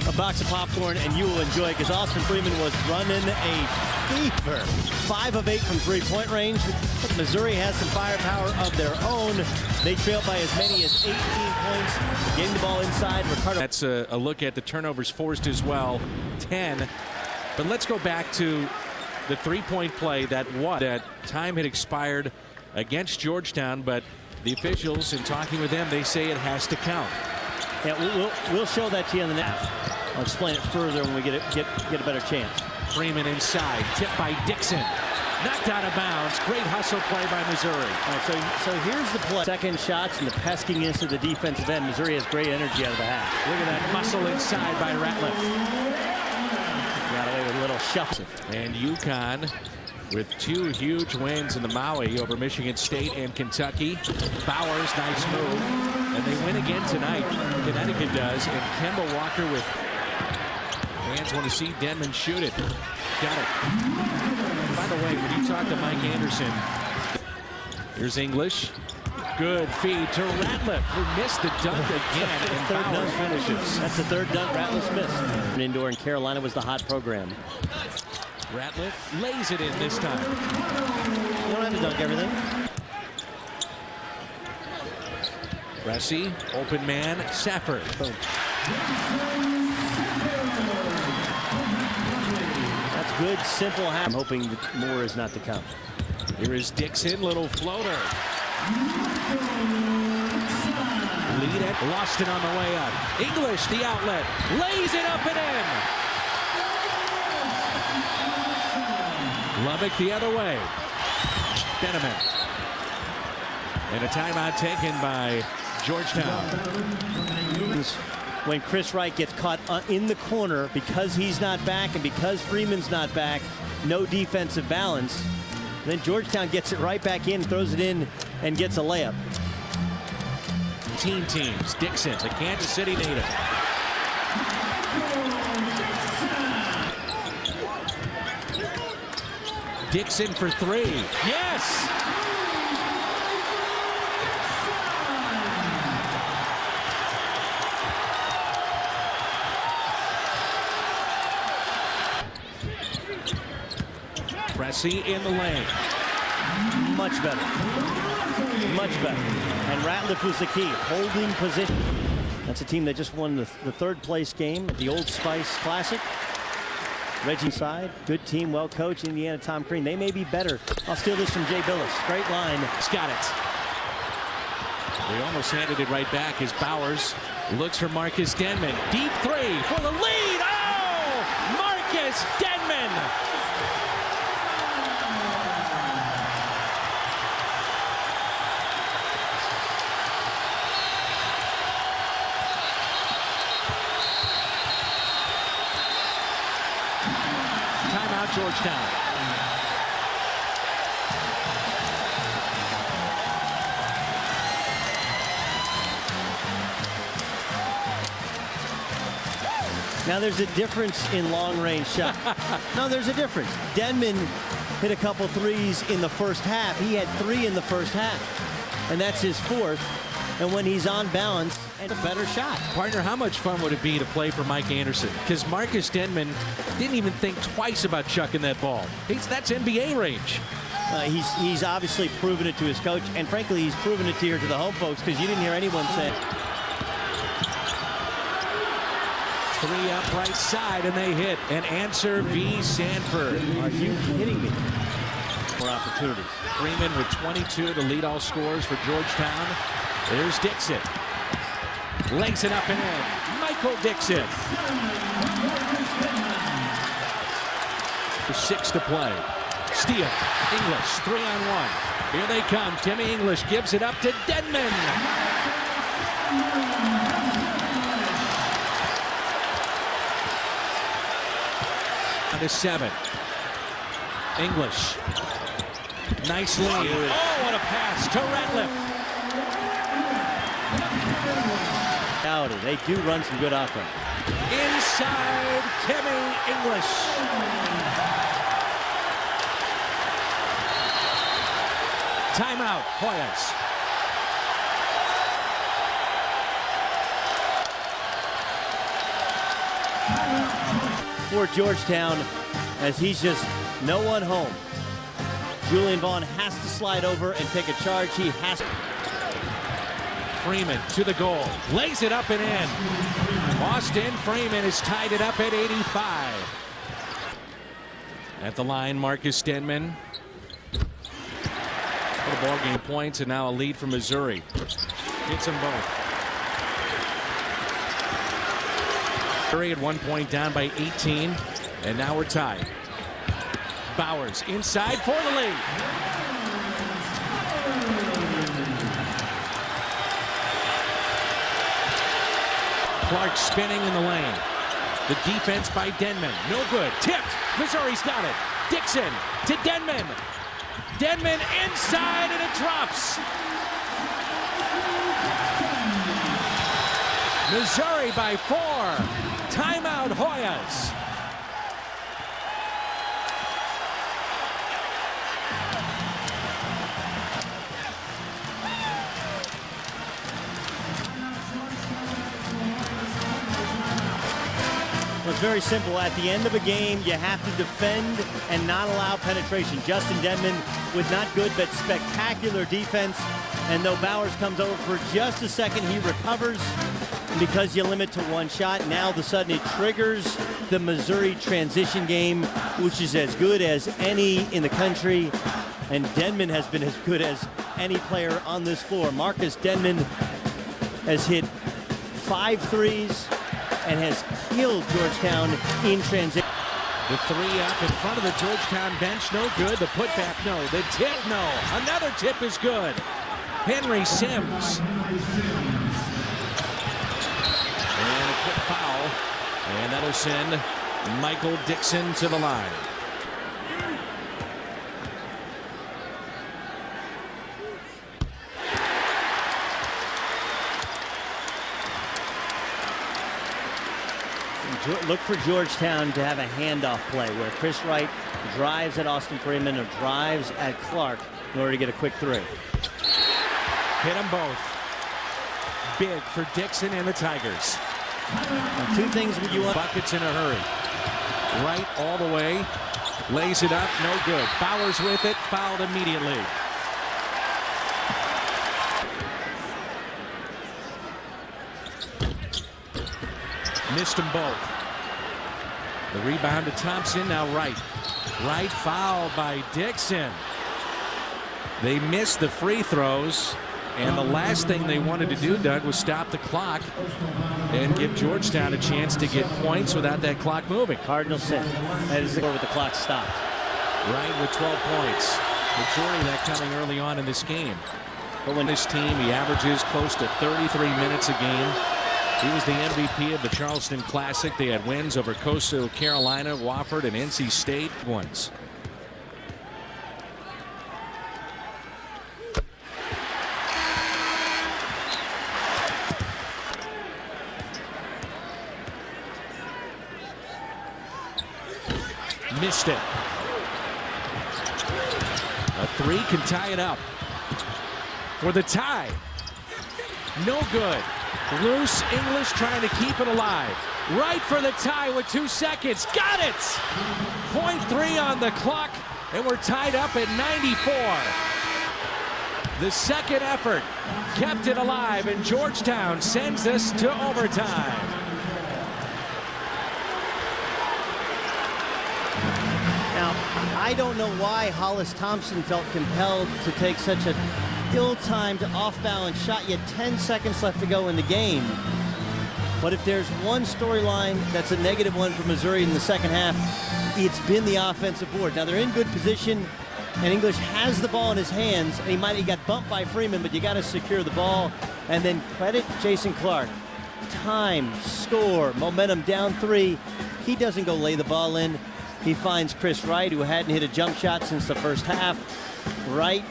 a box of popcorn, and you will enjoy it, because Austin Freeman was running a fever. 5 of 8 from three-point range. But Missouri has some firepower of their own. They trailed by as many as 18 points. Getting the ball inside. Ricardo. That's a look at the turnovers forced as well. 10. But let's go back to the three-point play that time had expired against Georgetown, but the officials, in talking with them, they say it has to count. Yeah, we'll show that to you in the next. I'll explain it further when we get a better chance. Freeman inside, tipped by Dixon, knocked out of bounds. Great hustle play by Missouri. All right, so here's the play. Second shots and the peskiness of the defensive end. Missouri has great energy out of the half. Look at that muscle inside by Ratliff. Got away with a little shuffle. And UConn with 2 huge wins in the Maui over Michigan State and Kentucky. Bowers, nice move. And they win again tonight. Connecticut does. And Kemba Walker with fans want to see Denman shoot it. Got it. By the way, when you talk to Mike Anderson, here's English. Good feed to Ratliff, who missed the dunk again, and Bowers finishes. That's the third dunk Ratliff missed. Indoor in Carolina was the hot program. Ratliff lays it in this time. You don't have to dunk everything. Pressey, open man, Safford. Boom. That's good, simple half. I'm hoping that more is not to come. Here is Dixon, little floater. Lead it, lost it on the way up. English, the outlet, lays it up and in. Lubbock the other way. Benjamin. And a timeout taken by Georgetown. When Chris Wright gets caught in the corner, because he's not back and because Freeman's not back, no defensive balance. Then Georgetown gets it right back in, throws it in, and gets a layup. Teams. Dixon, the Kansas City native. Dixon for 3. Yes! Pressey in the lane. Much better. Much better. And Ratliff was the key, holding position. That's a team that just won the third place game at the Old Spice Classic. Reggie side, good team, well coached. Indiana, Tom Crean. They may be better. I'll steal this from Jay Billis. Straight line. He's got it. They almost handed it right back as Bowers looks for Marcus Denman. Deep 3 for the lead. Oh! Marcus Denman! Timeout, Georgetown. Now there's a difference in long-range shot. No, there's a difference. Denman hit a couple threes in the first half. He had 3 in the first half, and that's his 4th. and when he's on balance, and a better shot. Partner, how much fun would it be to play for Mike Anderson? Because Marcus Denman didn't even think twice about chucking that ball. That's NBA range. He's obviously proven it to his coach, and frankly, he's proven it here to the home folks, because you didn't hear anyone say. 3 up right side, and they hit. An answer v. Sanford. Are you kidding me? More opportunities. Freeman with 22 to lead all scorers for Georgetown. There's Dixon. Lays it up and in. Michael Dixon. 6 to play. Steal. English, 3-on-1. Here they come. Timmy English gives it up to Denman. On to 7. English. Nice lead. Oh, what a pass to Ratliff. Howdy, they do run some good offense. Inside, Timmy English. Timeout, Hoyas. For Georgetown, as he's just no one home. Julian Vaughn has to slide over and take a charge. He has to. Freeman to the goal. Lays it up and in. Austin Freeman has tied it up at 85. At the line, Marcus Denman. For the ball game points, and now a lead for Missouri. Hits them both. Missouri at 1 point down by 18, and now we're tied. Bowers inside for the lead. Clark spinning in the lane. The defense by Denman. No good. Tipped. Missouri's got it. Dixon to Denman. Denman inside, and it drops. Missouri by 4. Timeout, Hoyas. It's very simple. At the end of a game, you have to defend and not allow penetration. Justin Denman with not good but spectacular defense. And though Bowers comes over for just a second, he recovers. And because you limit to 1 shot, now all of a sudden it triggers the Missouri transition game, which is as good as any in the country. And Denman has been as good as any player on this floor. Marcus Denman has hit 5 threes and has killed Georgetown in transition. The 3 up in front of the Georgetown bench, no good. The putback, no. The tip, no. Another tip is good. Henry Sims. And a quick foul. And that'll send Michael Dixon to the line. Look for Georgetown to have a handoff play where Chris Wright drives at Austin Freeman or drives at Clark in order to get a quick 3. Hit them both. Big for Dixon and the Tigers. And 2 things that you want. Buckets in a hurry. Right all the way. Lays it up. No good. Bowers with it. Fouled immediately. Missed them both. The rebound to Thompson. Now Wright. Wright fouled by Dixon. They missed the free throws. And the last thing they wanted to do, Doug, was stop the clock and give Georgetown a chance to get points without that clock moving. Cardinal sin. That is where the clock stopped. Wright with 12 points. Majority of that coming early on in this game. But when this team, he averages close to 33 minutes a game. He was the MVP of the Charleston Classic. They had wins over Coastal Carolina, Wofford, and NC State ones. Missed it. A 3 can tie it up for the tie. No good. Loose. English trying to keep it alive. Right for the tie with 2 seconds. Got it! 0.3 on the clock, and we're tied up at 94. The second effort kept it alive, and Georgetown sends us to overtime. Now, I don't know why Hollis Thompson felt compelled to take such a ill-timed, off-balance shot. You had 10 seconds left to go in the game. But if there's one storyline that's a negative one for Missouri in the second half, it's been the offensive board. Now, they're in good position, and English has the ball in his hands, and he got bumped by Freeman, but you got to secure the ball. And then credit Jason Clark. Time, score, momentum, down 3. He doesn't go lay the ball in. He finds Chris Wright, who hadn't hit a jump shot since the first half. Wright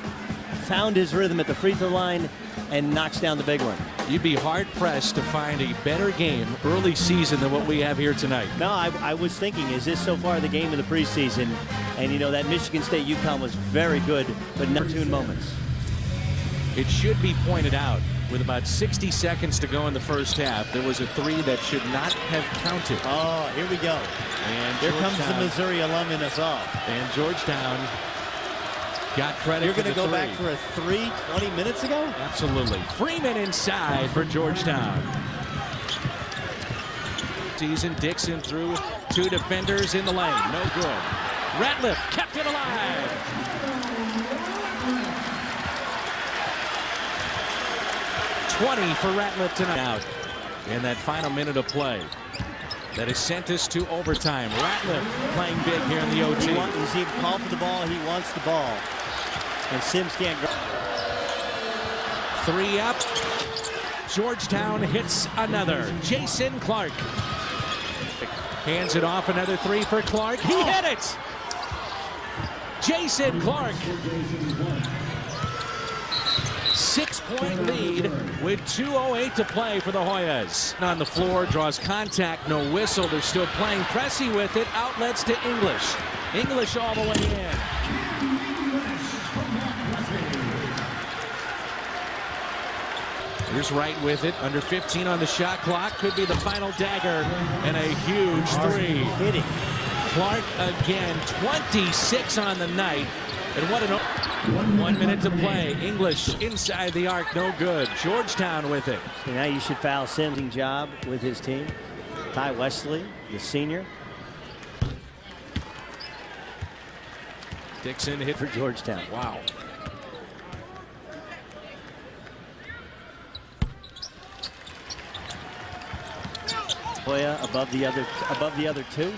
found his rhythm at the free throw line and knocks down the big one. You'd be hard-pressed to find a better game early season than what we have here tonight. No, I was thinking, is this so far the game of the preseason? And, you know, that Michigan State UConn was very good, but opportune moments. It should be pointed out, with about 60 seconds to go in the first half, there was a 3 that should not have counted. Oh, here we go. And here comes the Missouri alum in us all. And Georgetown got credit. You're going to go 3. back for a 3 20 minutes ago? Absolutely. Freeman inside for Georgetown. Season Dixon through 2 defenders in the lane. No good. Ratliff kept it alive. .20 for Ratliff tonight. Out in that final minute of play. That has sent us to overtime. Ratliff playing big here in the OT. You see him call for the ball. He wants the ball. And Sims can't go. 3 up. Georgetown hits another. Jason Clark hands it off. Another 3 for Clark. He hit it. Jason Clark. 6-point lead with 2:08 to play for the Hoyas. On the floor, draws contact, no whistle. They're still playing. Pressey with it. Outlets to English. English all the way in. Here's Wright with it. Under 15 on the shot clock. Could be the final dagger. And a huge 3. Hitting. Clark again. 26 on the night. And what an 1 minute to play. English inside the arc. No good. Georgetown with it. So now you should foul Sims' job with his team. Ty Wesley, the senior. Dixon hit for Georgetown. Wow. Hoya above the other 2.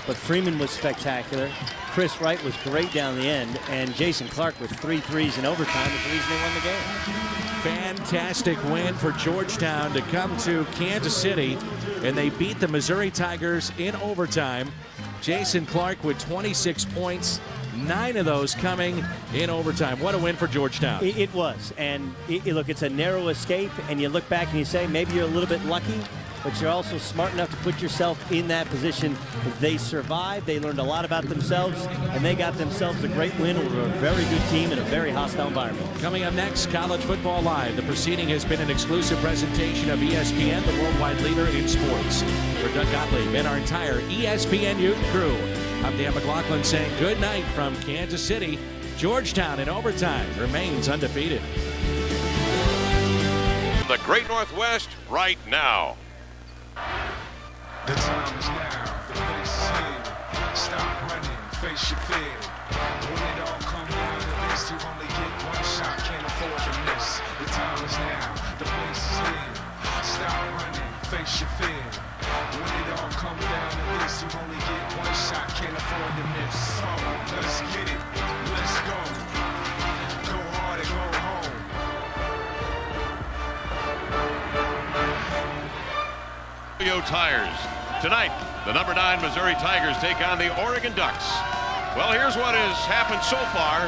But Freeman was spectacular. Chris Wright was great down the end, and Jason Clark with 3 threes in overtime is the reason they won the game. Fantastic win for Georgetown to come to Kansas City, and they beat the Missouri Tigers in overtime. Jason Clark with 26 points, 9 of those coming in overtime. What a win for Georgetown. It was, and look, it's a narrow escape, and you look back and you say maybe you're a little bit lucky, but you're also smart enough to put yourself in that position. They survived, they learned a lot about themselves, and they got themselves a great win over a very good team in a very hostile environment. Coming up next, College Football Live. The proceeding has been an exclusive presentation of ESPN, the worldwide leader in sports. For Doug Gottlieb and our entire ESPN Youth crew, I'm Dan McLaughlin saying good night from Kansas City. Georgetown in overtime remains undefeated. The Great Northwest right now. The time is now, the place is here. Stop running, face your fear. When it all comes down to this, you only get one shot, can't afford to miss. The time is now, the place is here. Stop running, face your fear. When it all comes down to this, you only get one shot, can't afford to miss. So, let's get it, let's go. Go hard and go home. Tires. Tonight, the number 9 Missouri Tigers take on the Oregon Ducks. Well, here's what has happened so far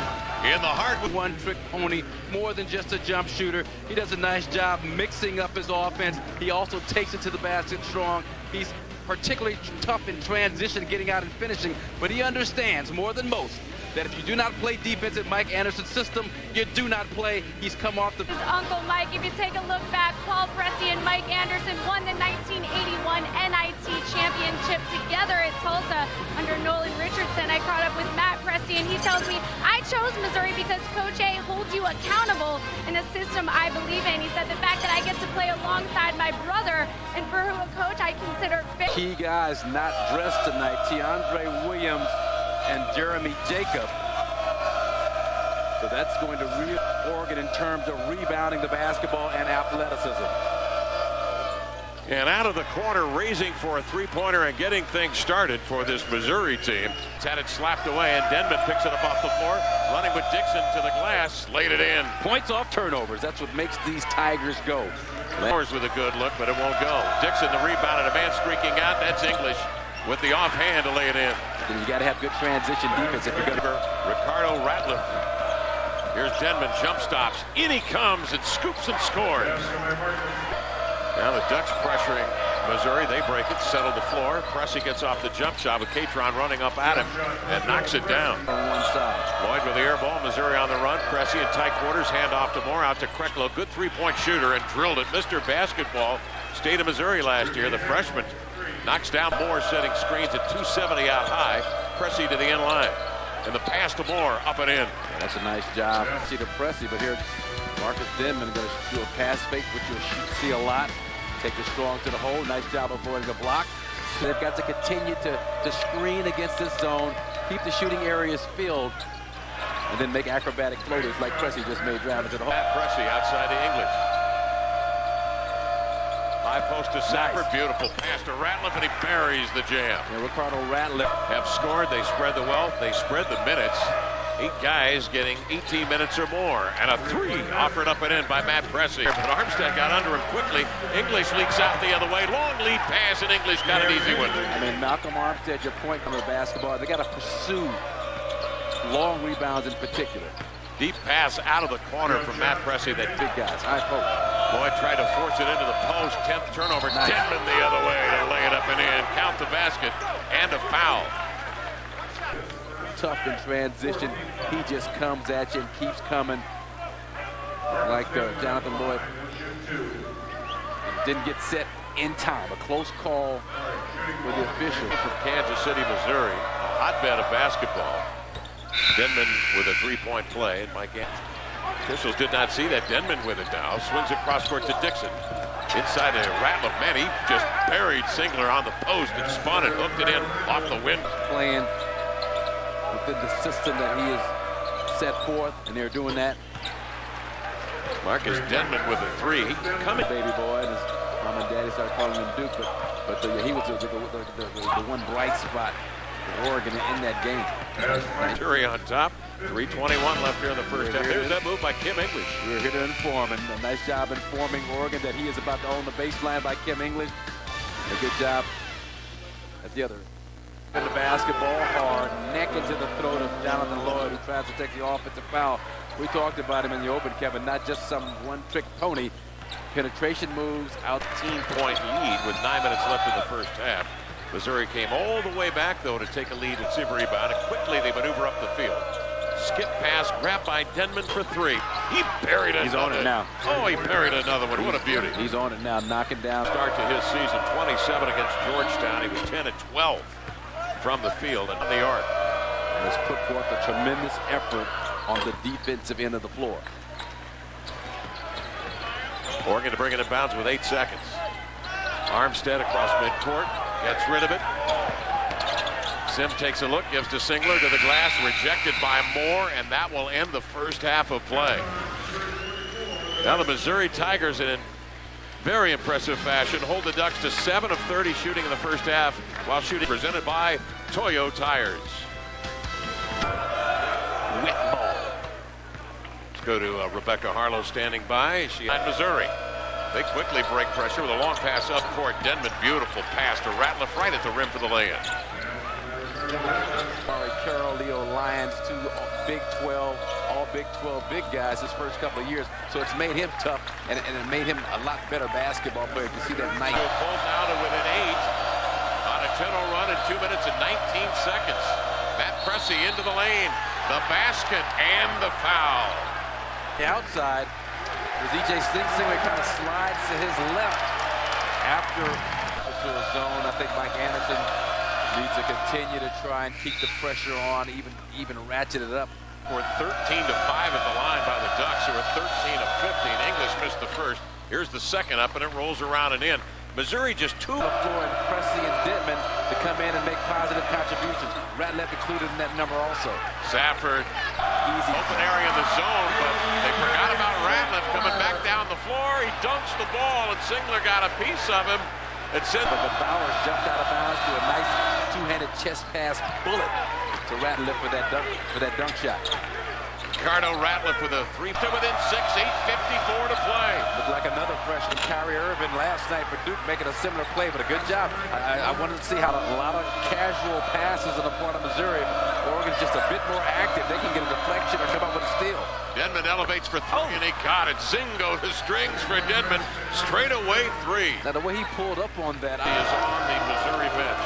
in the heart. One trick pony, more than just a jump shooter. He does a nice job mixing up his offense. He also takes it to the basket strong. He's particularly tough in transition, getting out and finishing, but he understands more than most that if you do not play defense in Mike Anderson's system, you do not play. He's come off the... His uncle Mike, if you take a look back, Paul Pressey and Mike Anderson won the 1981 NIT championship together at Tulsa under Nolan Richardson. I caught up with Matt Pressey, and he tells me, I chose Missouri because Coach A holds you accountable in a system I believe in. He said the fact that I get to play alongside my brother, and for who a coach I consider fit. Key guys not dressed tonight, Tiandre Williams and Jeremy Jacob. So that's going to real Oregon in terms of rebounding the basketball and athleticism. And out of the corner, raising for a three-pointer and getting things started for this Missouri team. It's had it slapped away, and Denman picks it up off the floor, running with Dixon to the glass, laid it in. Points off turnovers. That's what makes these Tigers go. Flowers with a good look, but it won't go. Dixon the rebound, and a man streaking out. That's English with the offhand to lay it in. And you got to have good transition defense if you're going to... Ricardo Ratliff. Here's Denman, jump stops. In he comes and scoops and scores. Now the Ducks pressuring Missouri. They break it, settle the floor. Pressey gets off the jump shot with Catron running up at him and knocks it down. On one side. Lloyd with the air ball. Missouri on the run. Pressey in tight quarters. Hand off to Moore. Out to Krecklow. Good three-point shooter and drilled it. Mr. Basketball. State of Missouri last year. The freshman knocks down Moore, setting screens at 270 out high. Pressey to the end line. And the pass to Moore, up and in. Yeah, that's a nice job. See the Pressey, but here Marcus Denman going to do a pass fake, which you'll see a lot. Take the strong to the hole. Nice job avoiding a block. So they've got to continue to screen against this zone, keep the shooting areas filled, and then make acrobatic floaters like Pressey just made driving to the hole. Matt Pressey outside the English. High post to Safford. Nice. Beautiful pass to Ratliff, and he buries the jam. And Ricardo Ratliff have scored. They spread the wealth. They spread the minutes. 8 guys getting 18 minutes or more. And a 3 offered up and in by Matt Pressey. But Armstead got under him quickly. English leaks out the other way. Long lead pass, and English got an easy one. I mean, Malcolm Armstead, your point on the basketball, they got to pursue long rebounds in particular. Deep pass out of the corner from Matt Pressey. That big guys, high post. Boyd tried to force it into the post. 10th turnover. Nice. Denman the other way to lay it up and in. Count the basket and a foul. Tough in transition. He just comes at you and keeps coming. Like Jonathan Lloyd. Didn't get set in time. A close call with the official. From Kansas City, Missouri, a hotbed of basketball. Denman with a three-point play, and Mike Anderson. Officials did not see that. Denman with it now. Swings it cross-court to Dixon. Inside to Ratliff. Man, he just buried Singler on the post and spun it, hooked it in off the wind. Playing within the system that he has set forth, and they're doing that. Marcus Denman with a 3. Coming. Baby boy, and his mom and daddy started calling him Duke, but he was the one bright spot for Oregon in that game. Missouri on top. 3:21 left here in the first half. There's that move by Kim English. We're here to inform, and a nice job informing Oregon that he is about to own the baseline by Kim English. A good job at the other. In the basketball hard, neck into the throat of Jonathan Lloyd, who tries to take the offensive foul. We talked about him in the open, Kevin, not just some one-trick pony. Penetration moves, out. 18-point lead with 9 minutes left in the first half. Missouri came all the way back, though, to take a lead and receive a rebound, and quickly they maneuver up the field. Skip pass, grabbed by Denman for 3. He buried another. He's on it now. Oh, he buried another one. What a beauty. He's on it now, knocking down. Start to his season, 27 against Georgetown. He was 10 and 12 from the field and on the arc. And has put forth a tremendous effort on the defensive end of the floor. Oregon to bring it in bounds with 8 seconds. Armstead across midcourt, gets rid of it. Sim takes a look, gives to Singler to the glass, rejected by Moore, and that will end the first half of play. Now the Missouri Tigers, in very impressive fashion, hold the Ducks to 7 of 30 shooting in the first half, while shooting presented by Toyo Tires. Wet ball. Let's go to Rebecca Harlow standing by. She at Missouri. They quickly break pressure with a long pass up court. Denman, beautiful pass to Ratliff right at the rim for the lay-in. Carroll, Leo Lyons, 2 Big 12, all Big 12 big guys his first couple of years. So it's made him tough, and it made him a lot better basketball player. You see that night. Pulled down to within 8 on a 10-0 run in 2 minutes and 19 seconds. Matt Pressey into the lane. the basket, and the foul. The outside, as E.J. Singler kind of slides to his left after to a zone. I think Mike Anderson needs to continue to try and keep the pressure on, even ratchet it up. We're 13 to 5 at the line by the Ducks, who are 13 of 15. English missed the first. Here's the second up, and it rolls around and in. Missouri just two. The floor and Pressey and Denman to come in and make positive contributions. Ratliff included in that number also. Safford, easy open area in the zone, but they forgot about Ratliff coming back down the floor. He dunks the ball, and Singler got a piece of him. But Bowers jumped out of bounds to a nice two-handed chest pass bullet to Ratliff for that dunk shot. Ricardo Ratliff with a three to within 6, 8:54 to play. Looked like another freshman, Kyrie Irving, last night for Duke, making a similar play, but a good job. I wanted to see how a lot of casual passes on the part of Missouri. Oregon's just a bit more active. They can get a deflection or come up with a steal. Denman elevates for three, and he got it. Zingo to strings for Denman. Straight away three. Now, the way he pulled up on that. He is on the Missouri bench.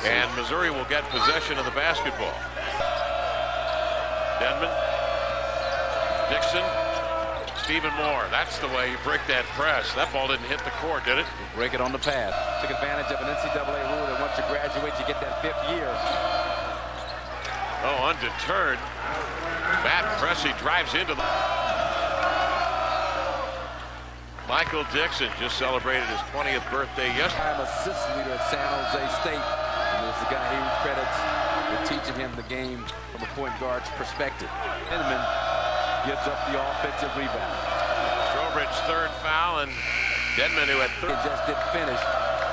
And Missouri will get possession of the basketball. Denman, Dixon, Stephen Moore. That's the way you break that press. That ball didn't hit the court, did it? Break it on the pad. Took advantage of an NCAA rule that once you graduate, you get that 5th year. Oh, undeterred. Matt Pressey drives into the... Michael Dixon just celebrated his 20th birthday yesterday. I'm assist leader at San Jose State. And it's the guy he credits with teaching him the game from a point guard's perspective. Denman gives up the offensive rebound. Trowbridge's third foul, and Denman, who had He just didn't finish.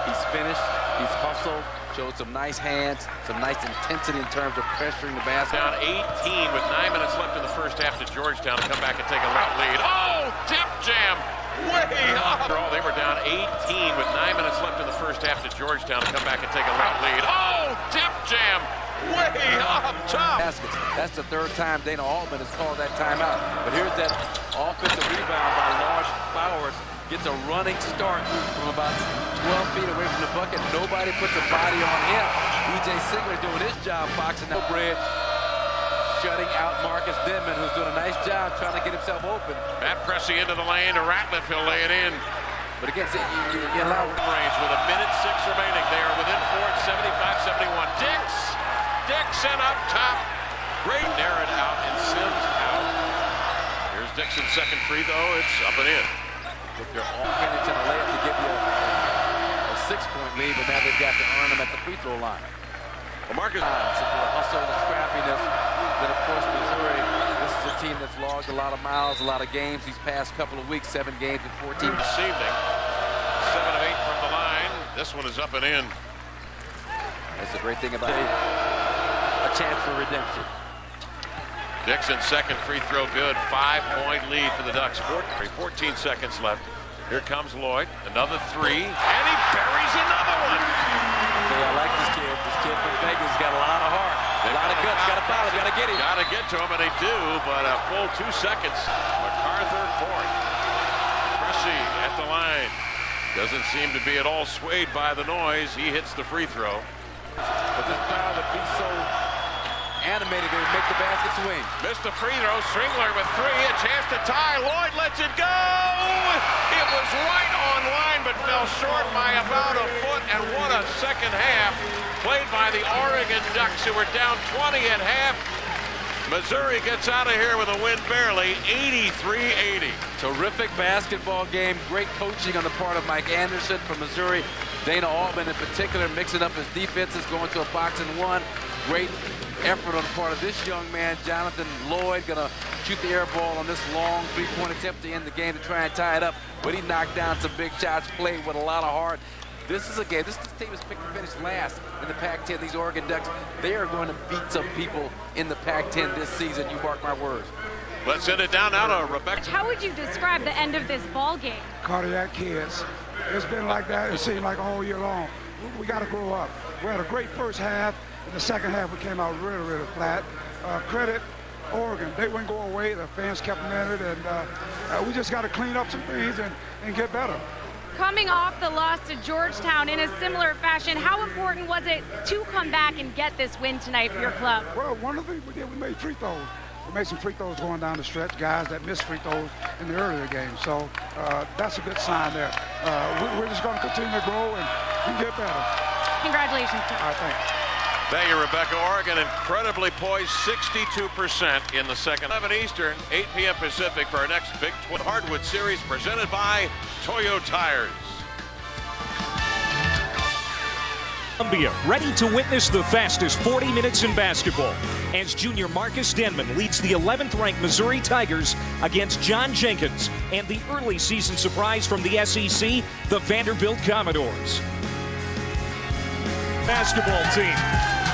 He's finished. He's hustled. Showed some nice hands, some nice intensity in terms of pressuring the basket. Down 18 with 9 minutes left in the first half to Georgetown to come back and take a late lead. Oh, tip jam! Way up! They were down 18 with 9 minutes left in the first half to Georgetown to come back and take a late lead. Oh, tip jam! Way up top! That's the third time Dana Altman has called that timeout. But here's that offensive rebound by Lawrence Bowers. Gets a running start from about 12 feet away from the bucket. Nobody puts a body on him. E.J. Singler doing his job boxing that bridge. Shutting out Marcus Denman, who's doing a nice job trying to get himself open. Matt Pressey into the lane to Ratliff. He'll lay it in. But again, you allow range with a minute 6 remaining. They are within 4 at 75-71. Dixon up top. Great narrow it out and Sims out. Here's Dixon's second free throw. It's up and in. With their offense and a layup to give you a 6-point lead, but now they've got to earn them at the free throw line. Well, Marcus hustle and scrappiness. Then, of course, Missouri, this is a team that's logged a lot of miles, a lot of games these past couple of weeks, 7 games and 14. This evening, 7 of 8 from the line. This one is up and in. That's the great thing about it. A chance for redemption. Dixon's second free throw good. 5-point lead for the Ducks. 14 seconds left. Here comes Lloyd. Another three. And he buries another one. Okay, I like this kid. This kid from Vegas got a lot of heart. A lot of guts. Got to foul him. Got to get him. Got to get to him, and they do, but a full 2 seconds. MacArthur fourth. Pressey at the line. Doesn't seem to be at all swayed by the noise. He hits the free throw. But this crowd would be so animated, they would make the basket swing. Missed the free throw. Stringler with 3. A chance to tie. Lloyd lets it go. It was right on line, but fell short by about a foot. And what a second half played by the Oregon Ducks, who were down 20 at half. Missouri gets out of here with a win barely, 83-80. Terrific basketball game. Great coaching on the part of Mike Anderson from Missouri. Dana Altman in particular mixing up his defenses, going to a box and one. Great effort on the part of this young man, Jonathan Lloyd, gonna shoot the air ball on this long 3-point attempt to end the game to try and tie it up. But he knocked down some big shots, played with a lot of heart. This is a game. This team is picked to finish last in the Pac-10. These Oregon Ducks, they are going to beat some people in the Pac-10 this season. You mark my words. Let's send it down now to Rebecca. How would you describe the end of this ball game? Cardiac kids. It's been like that, it seemed like all year long. We got to grow up. We had a great first half. In the second half, we came out really, really flat. Credit Oregon. They wouldn't go away. The fans kept them in it, and we just got to clean up some things and get better. Coming off the loss to Georgetown in a similar fashion, how important was it to come back and get this win tonight for your club? Well, one of the things we did, we made free throws. We made some free throws going down the stretch, guys that missed free throws in the earlier game. So that's a good sign there. We're just going to continue to grow and get better. Congratulations, Coach. All right, thanks. Thank you, Rebecca. Oregon incredibly poised, 62% in the second. 11 Eastern, 8 p.m. Pacific for our next Big 12 Hardwood Series presented by Toyo Tires. Columbia, ready to witness the fastest 40 minutes in basketball as junior Marcus Denman leads the 11th-ranked Missouri Tigers against John Jenkins and the early season surprise from the SEC, the Vanderbilt Commodores. Basketball team.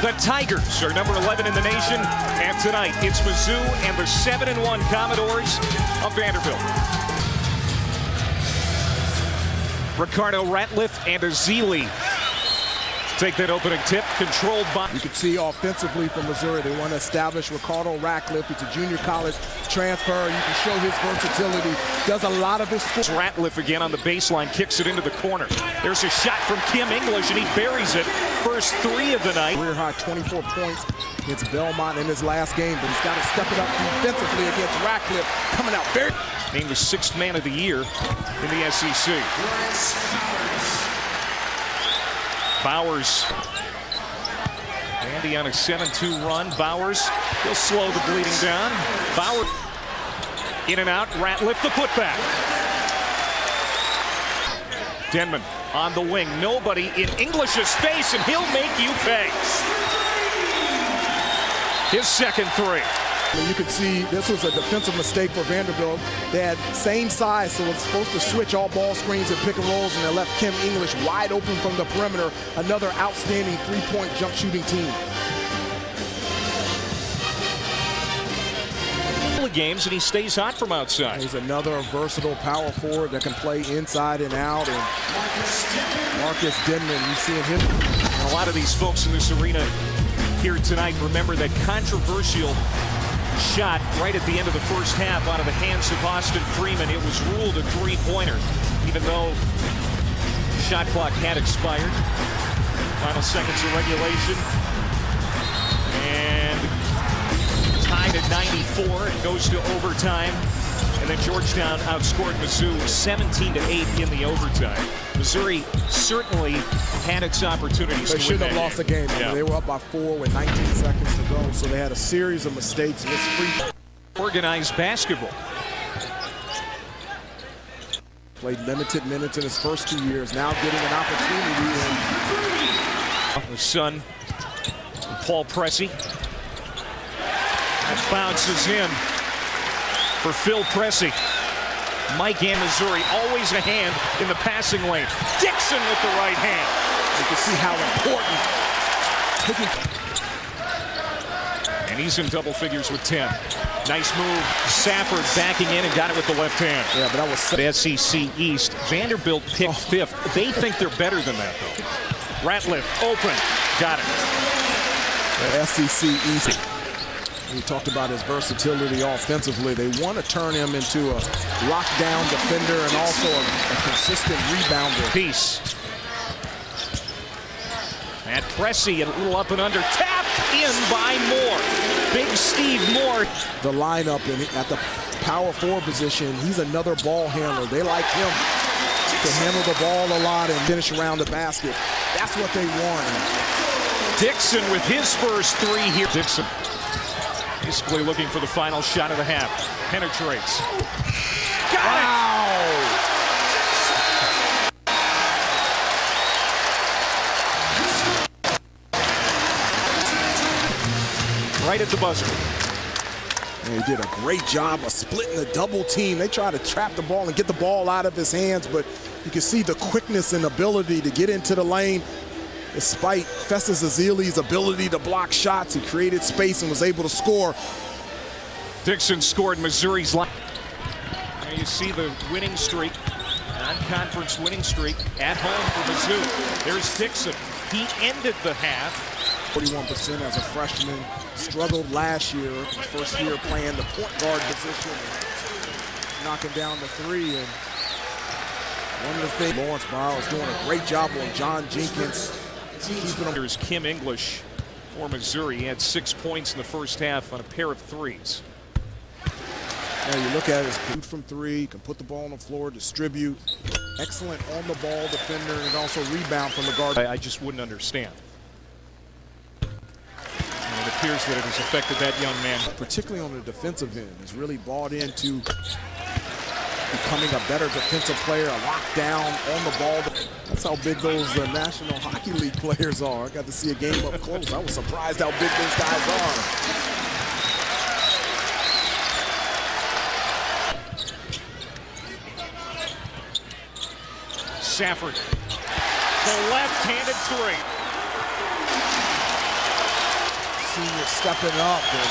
The Tigers are number 11 in the nation, and tonight it's Mizzou and the 7-1 Commodores of Vanderbilt. Ricardo Ratliff and Azili take that opening tip, controlled by... You can see offensively from Missouri, they want to establish Ricardo Ratliff. He's a junior college transfer. You can show his versatility. Does a lot of his... Ratliff again on the baseline, kicks it into the corner. There's a shot from Kim English, and he buries it. First three of the night. Career high 24 points against Belmont in his last game, but he's got to step it up defensively against Ratliff. Coming out very... Named the 6th man of the year in the SEC. Bowers. Andy on a 7-2 run. Bowers will slow the bleeding down. Bowers in and out. Ratliff the putback. Denman on the wing. Nobody in English's face, and he'll make you pay. His second three. And you can see this was a defensive mistake for Vanderbilt. They had same size, so it's supposed to switch all ball screens and pick and rolls, and they left Kim English wide open from the perimeter. Another outstanding three-point jump shooting team. Games, and he stays hot from outside. He's another versatile power forward that can play inside and out. And Marcus Denman, you seeing him. And a lot of these folks in this arena here tonight remember that controversial shot right at the end of the first half out of the hands of Austin Freeman. It was ruled a three-pointer, even though the shot clock had expired. Final seconds of regulation. And tied at 94. It goes to overtime. And then Georgetown outscored Mizzou 17-8 in the overtime. Missouri certainly had its opportunities. They shouldn't have lost the game. I mean, they were up by 4 with 19 seconds to go, so they had a series of mistakes. It's free. Organized basketball. Played limited minutes in his first 2 years. Now getting an opportunity. His son, Paul Pressey. That bounces in for Phil Pressey. Mike and Missouri, always a hand in the passing lane. Dixon with the right hand. You can see how important. And he's in double figures with 10. Nice move. Safford backing in and got it with the left hand. Yeah, but that was SEC East. Vanderbilt picked 5th. They think they're better than that, though. Ratliff open. Got it. The SEC East. We talked about his versatility offensively. They want to turn him into a lockdown defender and also a consistent rebounder. Piece. At Pressey, a little up and under. Tapped in by Moore. Big Steve Moore. The lineup at the power forward position, he's another ball handler. They like him to handle the ball a lot and finish around the basket. That's what they want. Dixon with his first three here. Dixon. Basically looking for the final shot of the half. Penetrates. Got it! Right at the buzzer. And he did a great job of splitting the double team. They tried to trap the ball and get the ball out of his hands, but you can see the quickness and ability to get into the lane. Despite Festus Ezeli's ability to block shots, he created space and was able to score. Dixon scored Missouri's line. There you see the winning streak, non-conference winning streak at home for Mizzou. There's Dixon. He ended the half 41% as a freshman. Struggled last year, his first year playing the point guard position, and knocking down the three. And one of the things, Lawrence Barrow is doing a great job on John Jenkins. Keeping him. Here's Kim English for Missouri. He had 6 points in the first half on a pair of threes. Yeah, you look at it, it's from three, can put the ball on the floor, distribute. Excellent on the ball defender, and also rebound from the guard. I just wouldn't understand. And it appears that it has affected that young man. Particularly on the defensive end, has really bought into becoming a better defensive player, a lockdown on the ball. That's how big those National Hockey League players are. I got to see a game up close. I was surprised how big those guys are. Safford, the left-handed three. Senior stepping up, and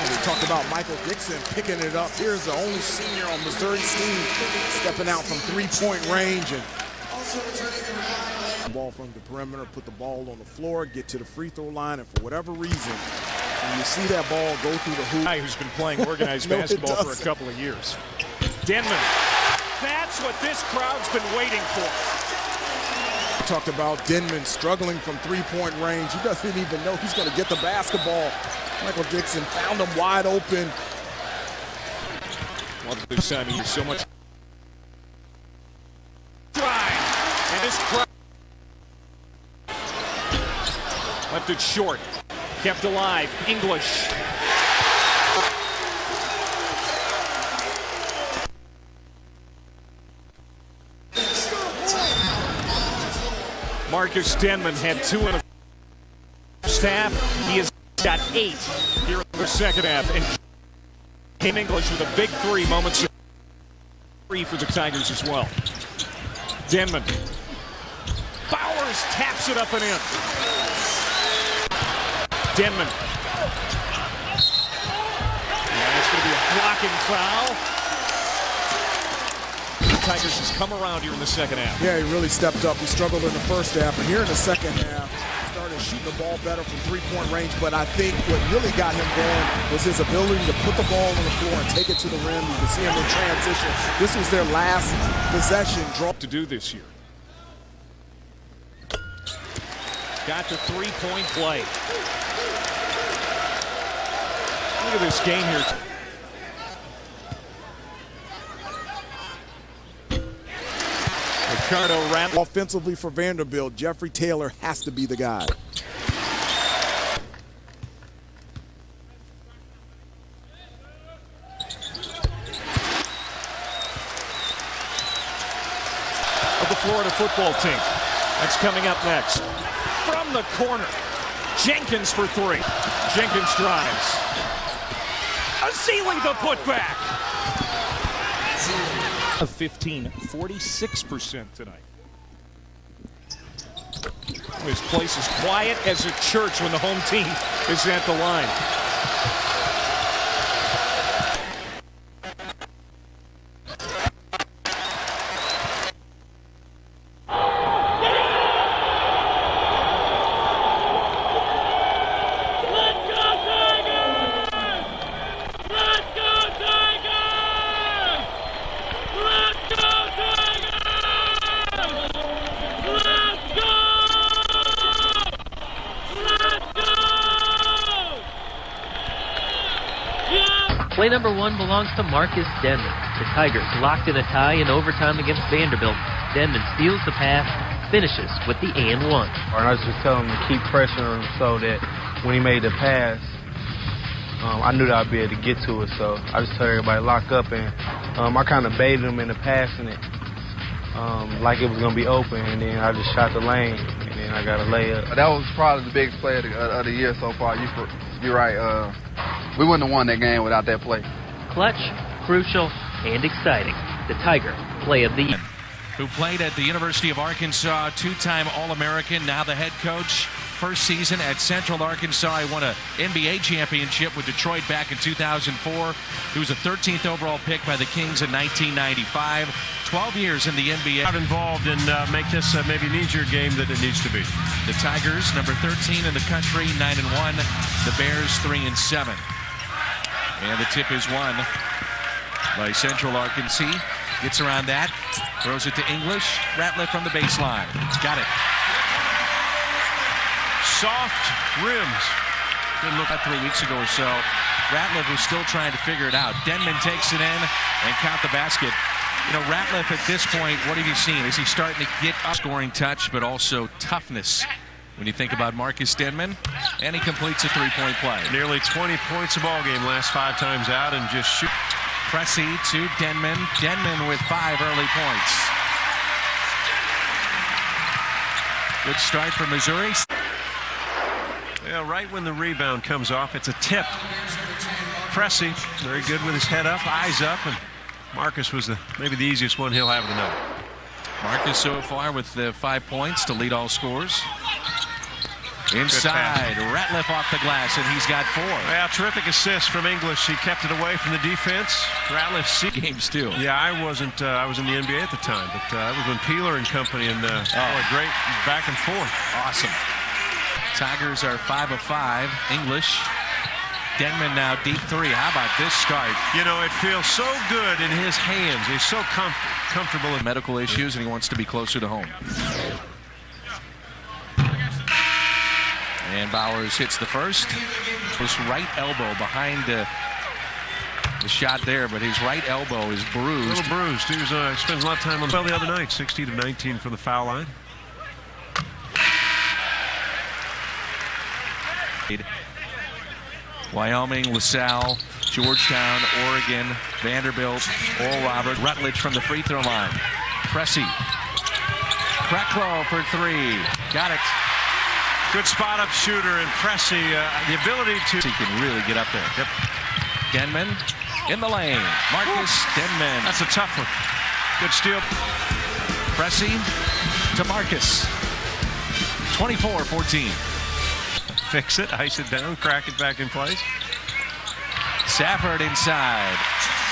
we talked about Michael Dixon picking it up. Here's the only senior on Missouri's team stepping out from three-point range and ball from the perimeter, put the ball on the floor, get to the free throw line, and for whatever reason, when you see that ball go through the hoop. Guy who's been playing organized basketball for a couple of years. Denman. That's what this crowd's been waiting for. We talked about Denman struggling from three-point range. He doesn't even know he's going to get the basketball. Michael Dixon found him wide open. Well, this time he's so much. Drive. And this crowd left it short. Kept alive. English. Marcus Denman had 2 in the first half. He has got 8 here in the second half. And Kim English with a big 3 moments. 3 for the Tigers as well. Denman. Bowers taps it up and in. Denman. And it's going to be a blocking foul. Tigers has come around here in the second half. Yeah, he really stepped up. He struggled in the first half, but here in the second half, started shooting the ball better from three-point range. But I think what really got him going was his ability to put the ball on the floor and take it to the rim. You can see him in transition. This was their last possession. To do this year. Got the three-point play. Look at this game here. Ricardo Rapp. Offensively for Vanderbilt, Jeffrey Taylor has to be the guy. Of the Florida football team. That's coming up next. From the corner, Jenkins for 3. Jenkins drives. Azili the putback. Of 15, 46% tonight. This place is quiet as a church when the home team is at the line. Play number 1 belongs to Marcus Denman. The Tigers locked in a tie in overtime against Vanderbilt. Denman steals the pass, finishes with the and 1. And I was just telling him to keep pressuring him so that when he made the pass, I knew that I'd be able to get to it. So I just told everybody lock up, and I kind of baited him into passing it like it was going to be open, and then I just shot the lane, and then I got a layup. That was probably the biggest play of the year so far. You're right. We wouldn't have won that game without that play. Clutch, crucial, and exciting. The Tiger play of the year. Who played at the University of Arkansas, 2-time All-American, now the head coach first season at Central Arkansas. He won an NBA championship with Detroit back in 2004. He was a 13th overall pick by the Kings in 1995. 12 years in the NBA. Not involved and make this maybe an easier game than it needs to be. The Tigers, number 13 in the country, 9-1. The Bears, 3-7. And the tip is won by Central Arkansas. Gets around that, throws it to English. Ratliff from the baseline. Got it. Soft rims. Didn't look at 3 weeks ago or so. Ratliff was still trying to figure it out. Denman takes it in and count the basket. You know, Ratliff at this point, what have you seen? Is he starting to get up scoring touch, but also toughness when you think about Marcus Denman? And he completes a three-point play. Nearly 20 points a ball game last 5 times out and just shoot. Pressey to Denman. Denman with 5 early points. Good start for Missouri. Yeah, right when the rebound comes off, it's a tip. Pressey, very good with his head up, eyes up, and Marcus was maybe the easiest one he'll have of the night. Marcus so far with 5 points to lead all scores. Inside, Ratliff off the glass, and he's got 4. Yeah, terrific assist from English. He kept it away from the defense. Ratliff games too. Yeah, I wasn't. I was in the NBA at the time, but that was when Peeler and company, and great back and forth. Awesome. Tigers are 5 of 5. English. Denman now deep 3. How about this start? You know, it feels so good in his hands. He's so comfortable. With medical issues, and he wants to be closer to home. And Bowers hits the first. His right elbow behind the shot there, but his right elbow is bruised. A little bruised. He was spends a lot of time on the other night. 16-19 from the foul line. Wyoming, LaSalle, Georgetown, Oregon, Vanderbilt, Oral Roberts, Rutledge from the free throw line. Pressey. Kreklow for 3. Got it. Good spot up shooter, and Pressey, the ability to... He can really get up there. Yep. Denman in the lane. Marcus Denman. That's a tough one. Good steal. Pressey to Marcus. 24-14. Fix it, ice it down, crack it back in place. Safford inside.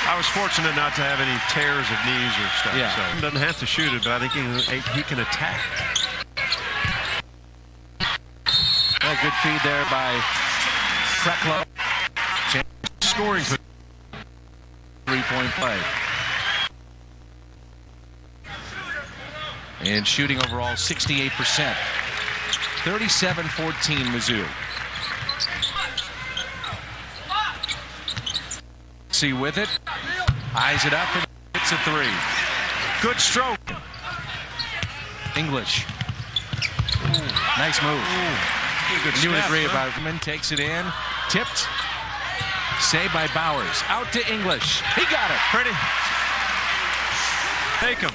I was fortunate not to have any tears of knees or stuff. Yeah. So he doesn't have to shoot it, but I think he can attack. Well, good feed there by Kreklow. Scoring for 3-point play. And shooting overall 68%. 37-14 Mizzou. See with it. Eyes it up and hits a 3. Good stroke. English. Ooh, nice move. Good you would agree huh? about it. Takes it in. Tipped. Saved by Bowers. Out to English. He got it. Pretty. Take him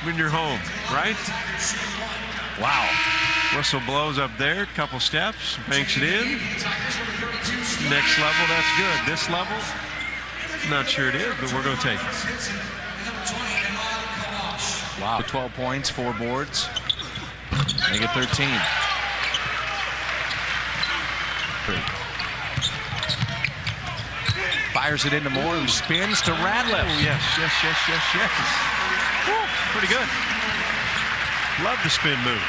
when you're home, right? Wow. Whistle blows up there. Couple steps. Banks it in. Next level, that's good. This level, not sure it is, but we're going to take it. Wow. 12 points, 4 boards. Make it 13. Fires it into Moore, who spins to Ratliff. Oh, yes. Woo, pretty good. Love the spin move.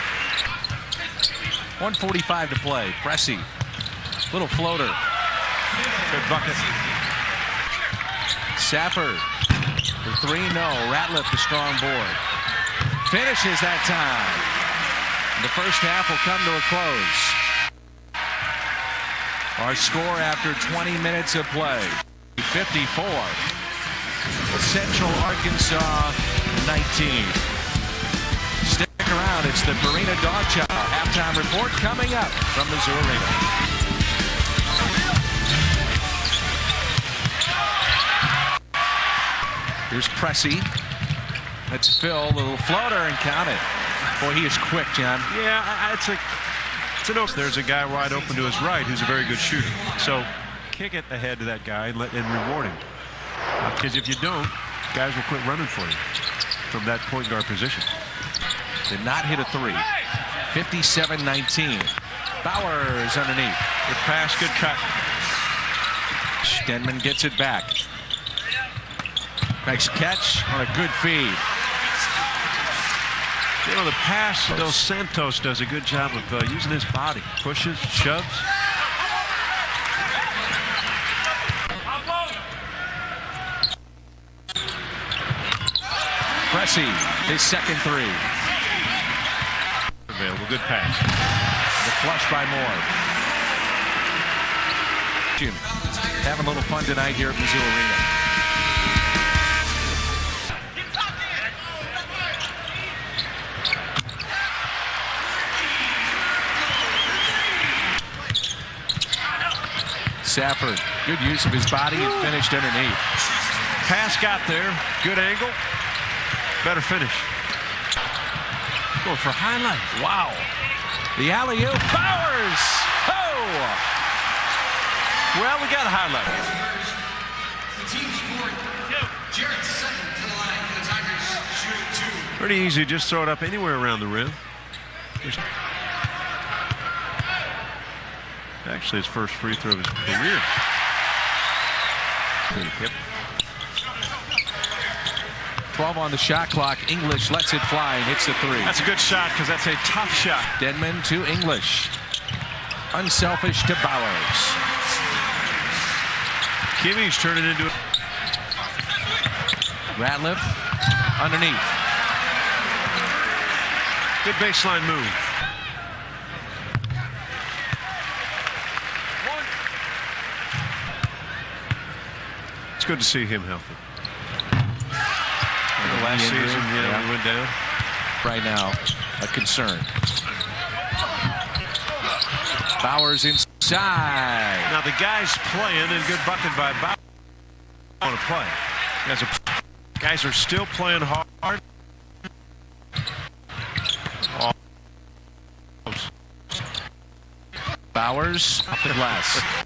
1:45 to play. Pressey. Little floater. Good bucket. Safford. For 3, no. Ratliff, the strong board. Finishes that time. The first half will come to a close. Our score after 20 minutes of play. 54. Central Arkansas 19. Stick around. It's the Farina Dog Chow halftime report coming up from Mizzou Arena. Here's Pressey. That's Phil. Little floater and count it. Boy, he is quick, John. Yeah, it's a there's a guy wide open to his right who's a very good shooter. So kick it ahead to that guy and reward him. Because if you don't, guys will quit running for you from that point guard position. Did not hit a 3. 57-19. Bowers underneath. Good pass, good cut. Denman gets it back. Makes a catch on a good feed. You know, the pass, Dos Santos does a good job of using his body. Pushes, shoves. Pressey, his second three. Available, good pass. The flush by Moore. Jimmy, having a little fun tonight here at Mizzou Arena. Safford, good use of his body and finished underneath. Pass got there, good angle, better finish. Going for a highlight. Wow. The alley-oop, Bowers! Oh! Well, we got a highlight. Pretty easy, just throw it up anywhere around the rim. Actually, his first free throw of his career. Yep. 12 on the shot clock. English lets it fly and hits the three. That's a good shot because that's a tough shot. Denman to English. Unselfish to Bowers. Kimmy's turning into it. Ratliff underneath. Good baseline move. It's good to see him healthy. Last season, we went down. Right now, a concern. Bowers inside. Now the guy's playing, and good bucket by Bowers. Want to play? Guys are still playing hard. Bowers off the glass.